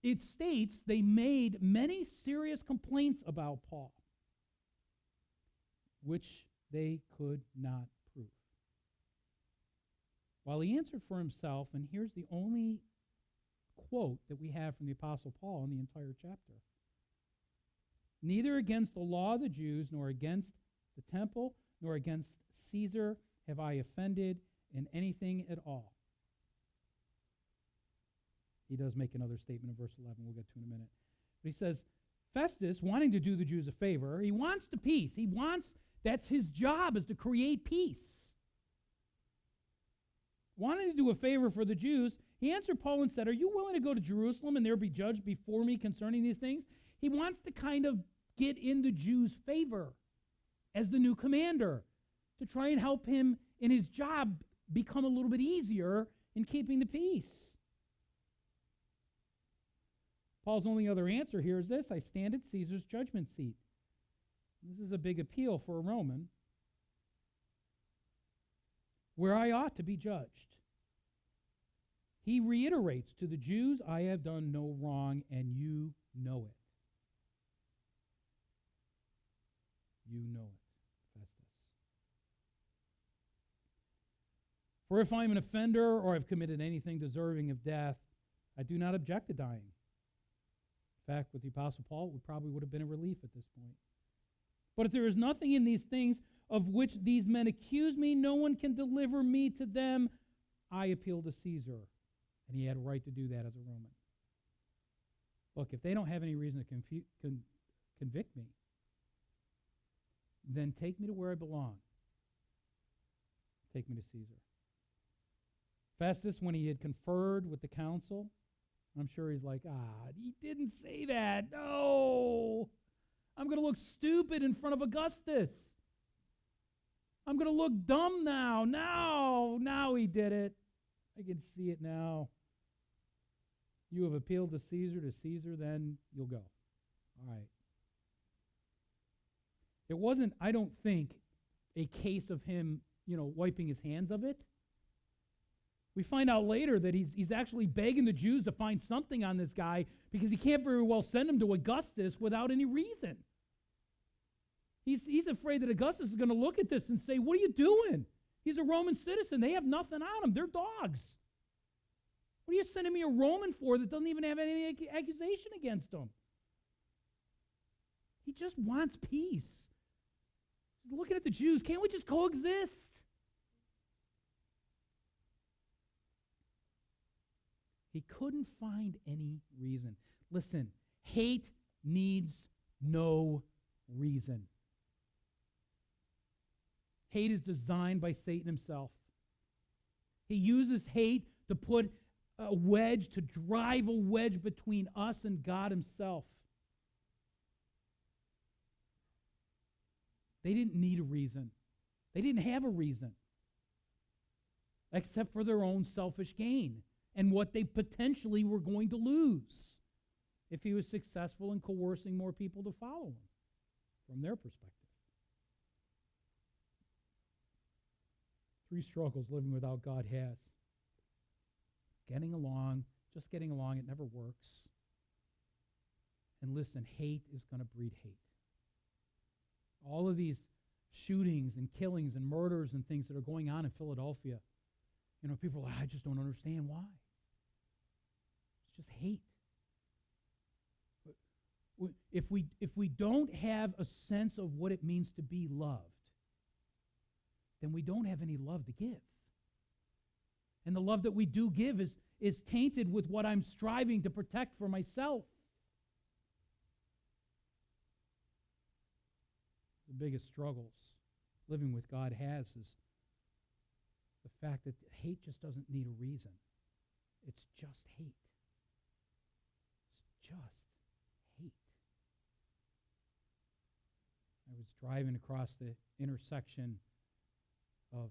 it states they made many serious complaints about Paul, which they could not prove. While he answered for himself, and here's the only quote that we have from the Apostle Paul in the entire chapter. Neither against the law of the Jews, nor against the temple, nor against Caesar have I offended in anything at all. He does make another statement in verse 11 we'll get to in a minute. But he says, Festus, wanting to do the Jews a favor, he wants the peace. That's his job, is to create peace. Wanting to do a favor for the Jews, he answered Paul and said, are you willing to go to Jerusalem and there be judged before me concerning these things? He wants to kind of get in the Jews' favor as the new commander to try and help him in his job become a little bit easier in keeping the peace. Paul's only other answer here is this: I stand at Caesar's judgment seat. This is a big appeal for a Roman, where I ought to be judged. He reiterates to the Jews, I have done no wrong, and you know it. You know it, Festus. For if I am an offender or have committed anything deserving of death, I do not object to dying. In fact, with the Apostle Paul, it probably would have been a relief at this point. But if there is nothing in these things of which these men accuse me, no one can deliver me to them. I appeal to Caesar. And he had a right to do that as a Roman. Look, if they don't have any reason to convict me, then take me to where I belong. Take me to Caesar. Festus, when he had conferred with the council, I'm sure he's like, he didn't say that. No. I'm going to look stupid in front of Augustus. I'm going to look dumb now. Now he did it. I can see it now. You have appealed to Caesar, then you'll go. All right. It wasn't, I don't think, a case of him, wiping his hands of it. We find out later that he's actually begging the Jews to find something on this guy because he can't very well send him to Augustus without any reason. He's afraid that Augustus is going to look at this and say, what are you doing? He's a Roman citizen. They have nothing on him. They're dogs. What are you sending me a Roman for that doesn't even have any accusation against him? He just wants peace. looking at the Jews, can't we just coexist? He couldn't find any reason. Listen, hate needs no reason. Hate is designed by Satan himself. He uses hate to put a wedge, to drive a wedge between us and God himself. They didn't need a reason. They didn't have a reason, except for their own selfish gain and what they potentially were going to lose if he was successful in coercing more people to follow him, from their perspective. 3 struggles living without God has. Getting along, just getting along, it never works. And listen, hate is going to breed hate. All of these shootings and killings and murders and things that are going on in Philadelphia, people are like, I just don't understand why. It's just hate. If we don't have a sense of what it means to be loved, then we don't have any love to give. And the love that we do give is tainted with what I'm striving to protect for myself. The biggest struggles living with God has is the fact that hate just doesn't need a reason. It's just hate. It's just hate. I was driving across the intersection of,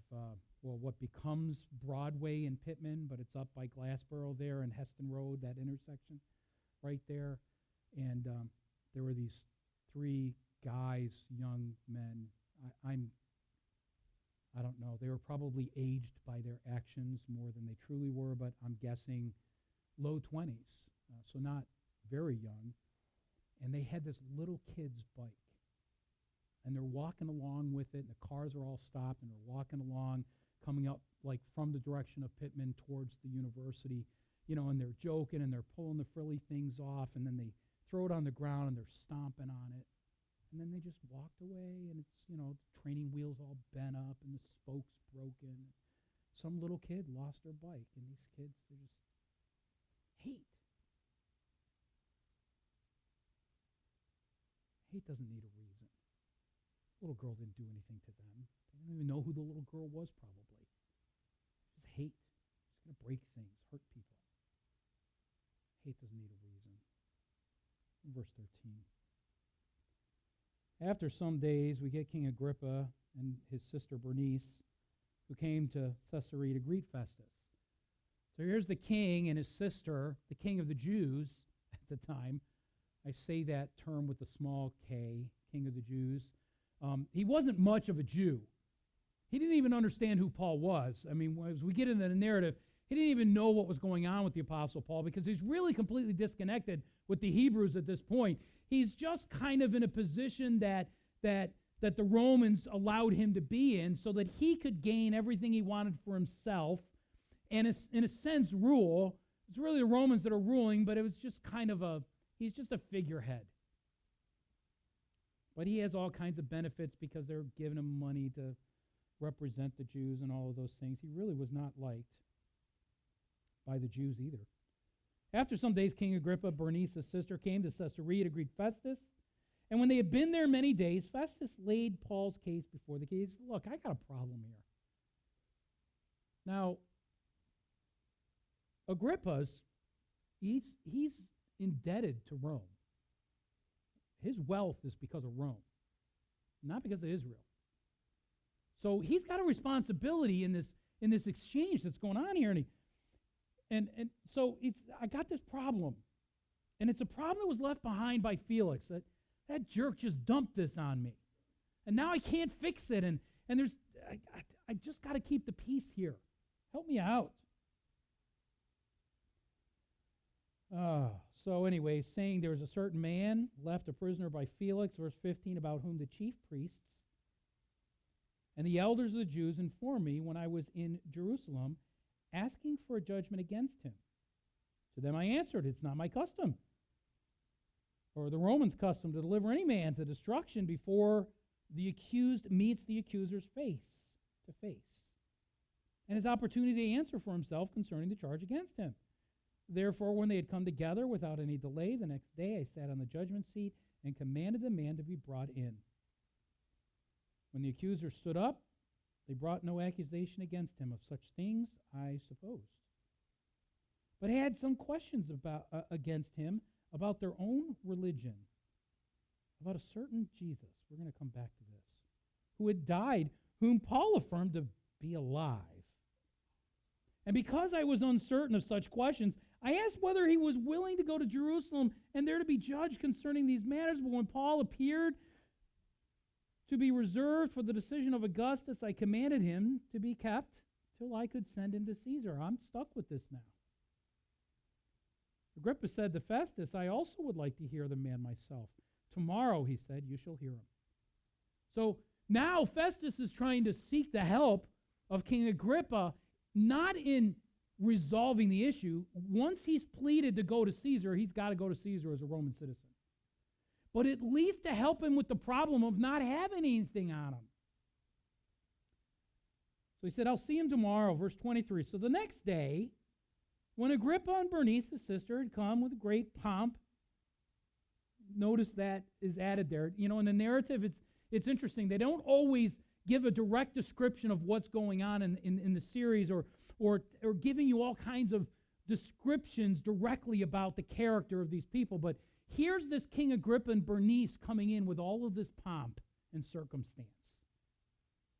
what becomes Broadway in Pittman, but it's up by Glassboro there and Heston Road, that intersection right there. And there were these 3 guys, young men. I don't know. They were probably aged by their actions more than they truly were, but I'm guessing low 20s, so not very young. And they had this little kid's bike. And they're walking along with it, and the cars are all stopped, and they're walking along, coming up like from the direction of Pittman towards the university, and they're joking, and they're pulling the frilly things off, and then they throw it on the ground, and they're stomping on it. And then they just walked away, and it's, the training wheels all bent up, and the spokes broken. Some little kid lost their bike, and these kids, they just hate. Hate doesn't need a reason. The little girl didn't do anything to them. They didn't even know who the little girl was, probably. Just hate. It's going to break things, hurt people. Hate doesn't need a reason. Verse 13. After some days, we get King Agrippa and his sister Bernice, who came to Caesarea to greet Festus. So here's the king and his sister, the king of the Jews at the time. I say that term with a small k, king of the Jews. He wasn't much of a Jew. He didn't even understand who Paul was. I mean, as we get into the narrative, he didn't even know what was going on with the Apostle Paul because he's really completely disconnected with the Hebrews at this point. He's just kind of in a position that the Romans allowed him to be in so that he could gain everything he wanted for himself and, in a sense, rule. It's really the Romans that are ruling, but it was just kind of he's just a figurehead. But he has all kinds of benefits because they're giving him money to represent the Jews and all of those things. He really was not liked by the Jews either. After some days, King Agrippa, Bernice's sister, came to Caesarea to greet Festus. And when they had been there many days, Festus laid Paul's case before the king. Look, I got a problem here. Now, Agrippa's, he's indebted to Rome. His wealth is because of Rome, not because of Israel. So he's got a responsibility in this exchange that's going on here. And so I got this problem. And it's a problem that was left behind by Felix. That jerk just dumped this on me. And now I can't fix it. And I just got to keep the peace here. Help me out. So anyway, saying there was a certain man left a prisoner by Felix, verse 15, about whom the chief priests and the elders of the Jews informed me when I was in Jerusalem, asking for a judgment against him. To them I answered, it's not my custom, or the Romans' custom, to deliver any man to destruction before the accused meets the accuser's face to face, and his opportunity to answer for himself concerning the charge against him. Therefore, when they had come together without any delay, the next day I sat on the judgment seat and commanded the man to be brought in. When the accuser stood up, they brought no accusation against him of such things, I supposed, but had some questions against him about their own religion, about a certain Jesus, we're going to come back to this, who had died, whom Paul affirmed to be alive. And because I was uncertain of such questions, I asked whether he was willing to go to Jerusalem and there to be judged concerning these matters. But when Paul appeared to be reserved for the decision of Augustus, I commanded him to be kept till I could send him to Caesar. I'm stuck with this now. Agrippa said to Festus, I also would like to hear the man myself. Tomorrow, he said, you shall hear him. So now Festus is trying to seek the help of King Agrippa, not in resolving the issue. Once he's pleaded to go to Caesar, he's got to go to Caesar as a Roman citizen. But at least to help him with the problem of not having anything on him. So he said, I'll see him tomorrow, verse 23. So the next day, when Agrippa and Bernice, his sister, had come with great pomp, notice that is added there. You know, in the narrative, it's interesting. They don't always give a direct description of what's going on in the series or giving you all kinds of descriptions directly about the character of these people. But here's this King Agrippa and Bernice coming in with all of this pomp and circumstance.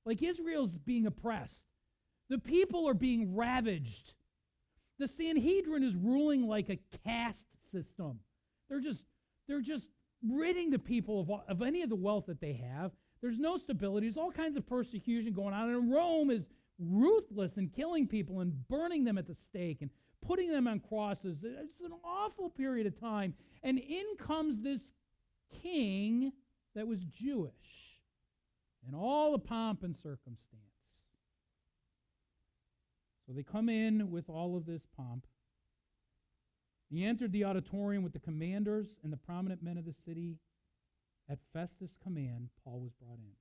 Like Israel's being oppressed. The people are being ravaged. The Sanhedrin is ruling like a caste system. They're just ridding the people of any of the wealth that they have. There's no stability. There's all kinds of persecution going on. And Rome is ruthless in killing people and burning them at the stake and putting them on crosses. It's an awful period of time. And in comes this king that was Jewish in all the pomp and circumstance. So they come in with all of this pomp. He entered the auditorium with the commanders and the prominent men of the city. At Festus' command, Paul was brought in.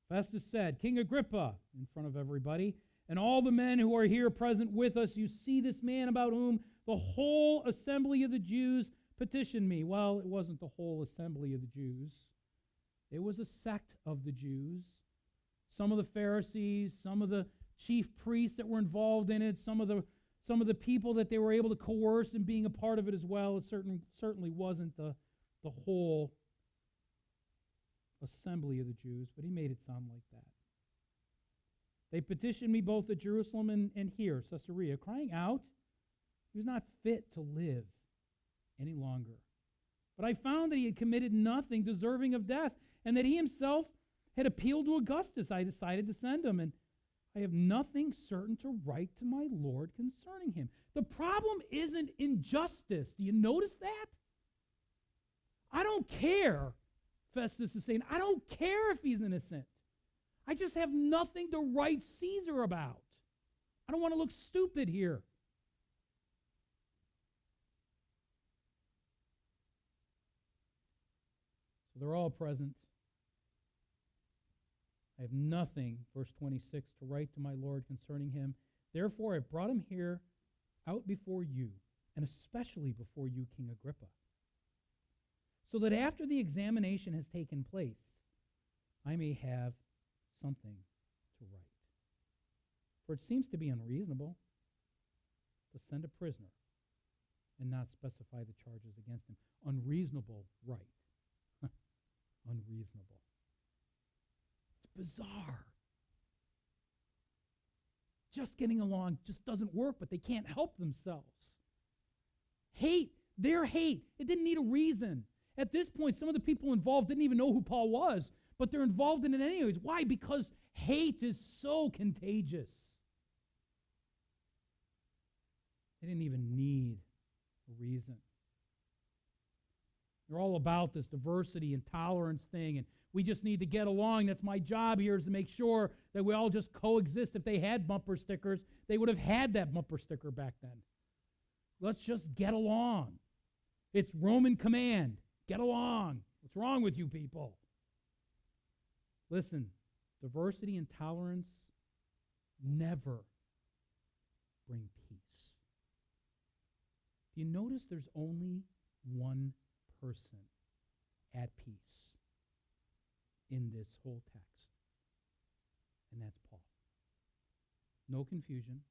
Festus said, King Agrippa, in front of everybody, and all the men who are here present with us, you see this man about whom the whole assembly of the Jews petitioned me. Well, it wasn't the whole assembly of the Jews. It was a sect of the Jews. Some of the Pharisees, some of the chief priests that were involved in it, some of the people that they were able to coerce in being a part of it as well. It certainly wasn't the whole assembly of the Jews, but he made it sound like that. They petitioned me both at Jerusalem and here, Caesarea, crying out, he was not fit to live any longer. But I found that he had committed nothing deserving of death, and that he himself had appealed to Augustus. I decided to send him, and I have nothing certain to write to my Lord concerning him. The problem isn't injustice. Do you notice that? I don't care, Festus is saying. I don't care if he's innocent. I just have nothing to write Caesar about. I don't want to look stupid here. So they're all present. I have nothing, verse 26, to write to my Lord concerning him. Therefore, I brought him here out before you, and especially before you, King Agrippa, so that after the examination has taken place, I may have something to write. For it seems to be unreasonable to send a prisoner and not specify the charges against him. Unreasonable right. Unreasonable. It's bizarre. Just getting along just doesn't work, but they can't help themselves. Hate, their hate, it didn't need a reason. At this point, some of the people involved didn't even know who Paul was, but they're involved in it anyways. Why? Because hate is so contagious. They didn't even need a reason. They're all about this diversity and tolerance thing, and we just need to get along. That's my job here, is to make sure that we all just coexist. If they had bumper stickers, they would have had that bumper sticker back then. Let's just get along. It's Roman command. Get along. What's wrong with you people? Listen, diversity and tolerance never bring peace. Do you notice there's only one person at peace in this whole text? And that's Paul. No confusion,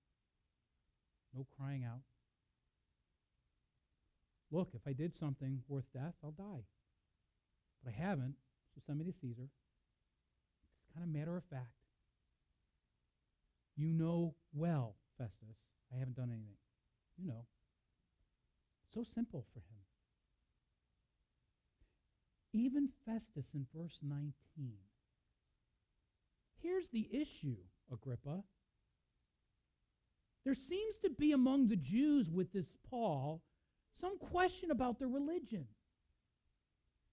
no crying out. Look, if I did something worth death, I'll die. But I haven't, so send me to Caesar. It's kind of matter of fact. You know well, Festus, I haven't done anything. You know. So simple for him. Even Festus in verse 19. Here's the issue, Agrippa. There seems to be among the Jews with this Paul some question about their religion.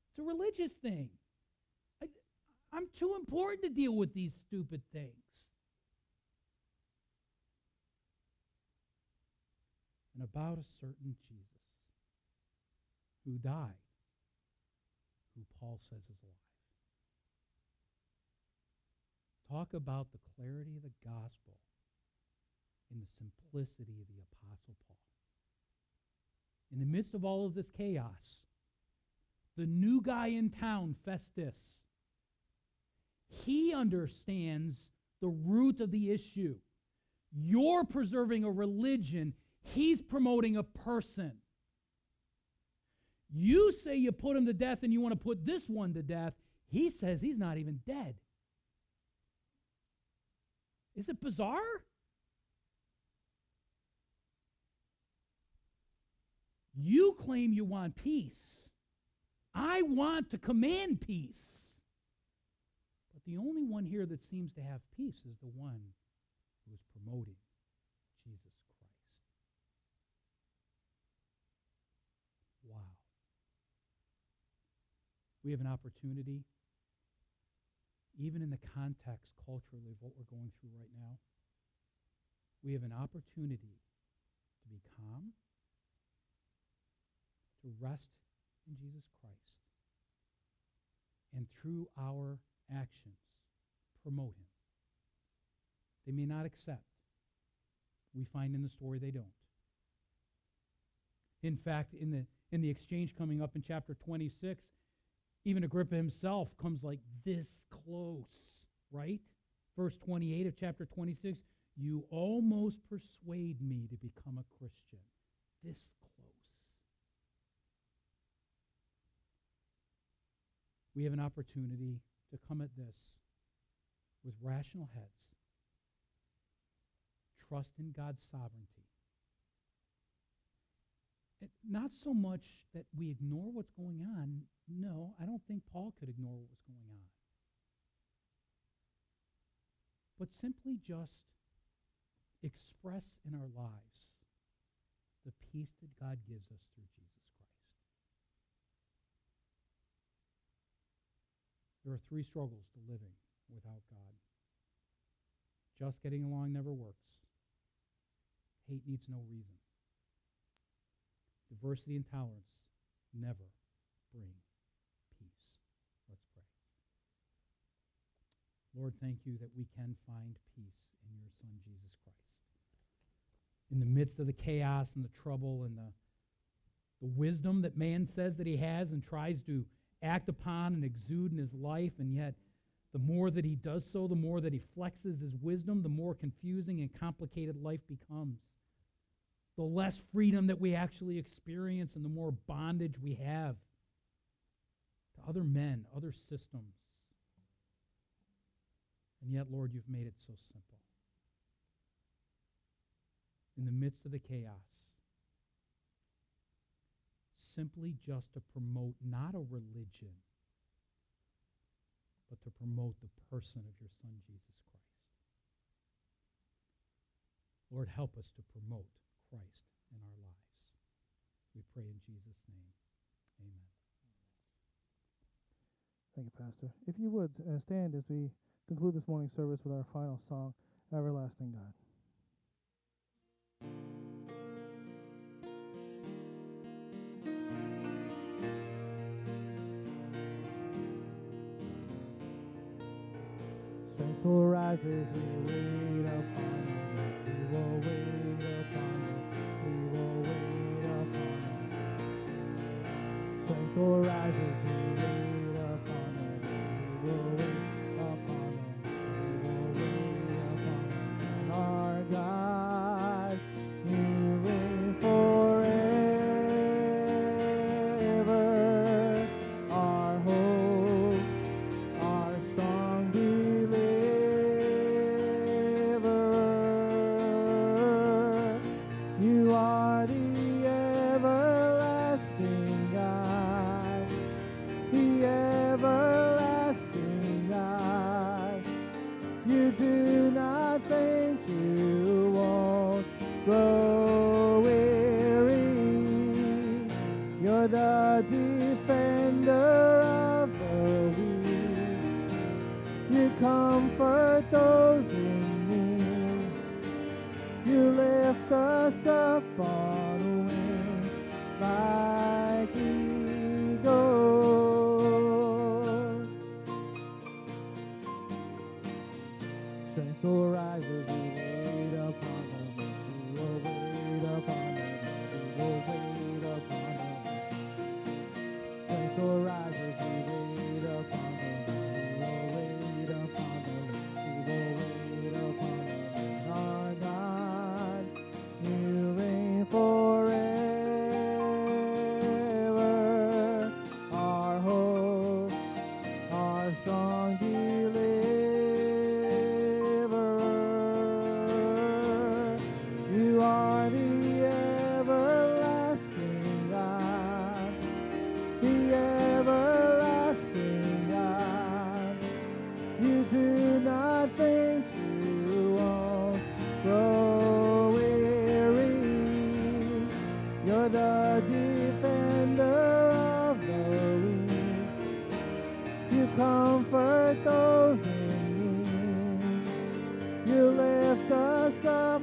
It's a religious thing. I'm too important to deal with these stupid things. And about a certain Jesus who died, who Paul says is alive. Talk about the clarity of the gospel in the simplicity of the Apostle Paul. In the midst of all of this chaos, the new guy in town, Festus, he understands the root of the issue. You're preserving a religion. He's promoting a person. You say you put him to death and you want to put this one to death. He says he's not even dead. Is it bizarre? You claim you want peace. I want to command peace. But the only one here that seems to have peace is the one who is promoting Jesus Christ. Wow. We have an opportunity, even in the context culturally of what we're going through right now, we have an opportunity to be calm, to rest in Jesus Christ, and through our actions, promote him. They may not accept. We find in the story they don't. In fact, in the exchange coming up in chapter 26, even Agrippa himself comes like this close, right? Verse 28 of chapter 26, you almost persuade me to become a Christian. This close. We have an opportunity to come at this with rational heads. Trust in God's sovereignty. Not so much that we ignore what's going on. No, I don't think Paul could ignore what was going on. But simply just express in our lives the peace that God gives us through Jesus Christ. There are three struggles to living without God. Just getting along never works. Hate needs no reason. Diversity and tolerance never bring peace. Let's pray. Lord, thank you that we can find peace in your Son, Jesus Christ. In the midst of the chaos and the trouble and the wisdom that man says that he has and tries to act upon and exude in his life, and yet the more that he does so, the more that he flexes his wisdom, the more confusing and complicated life becomes. The less freedom that we actually experience and the more bondage we have to other men, other systems. And yet, Lord, you've made it so simple. In the midst of the chaos, simply just to promote not a religion, but to promote the person of your Son, Jesus Christ. Lord, help us to promote Christ in our lives. We pray in Jesus' name. Amen. Thank you, Pastor. If you would stand as we conclude this morning's service with our final song, Everlasting God. rises, we wait upon him. We will wait upon him. We will wait upon him. Strength rises, we wait upon him. We will wait upon him. We will wait upon him. And our God, you reign forever. Our hope, our strong deliverer. You are the everlasting God, the everlasting God. You do not faint, you won't grow weary. You're the defender of the weak. You comfort those in need. You lift us up on wings like eagles. Strength rises, we wait upon him. We will wait upon him. We will wait upon him. Strength rises, we wait upon him. We will wait upon him. We will wait upon him. Our God, you reign forever. Our hope, our strong deliverer. You are the everlasting God, the everlasting God. You do not faint, you won't grow weary. You're the defender of the weak. You comfort those in need. You lift us up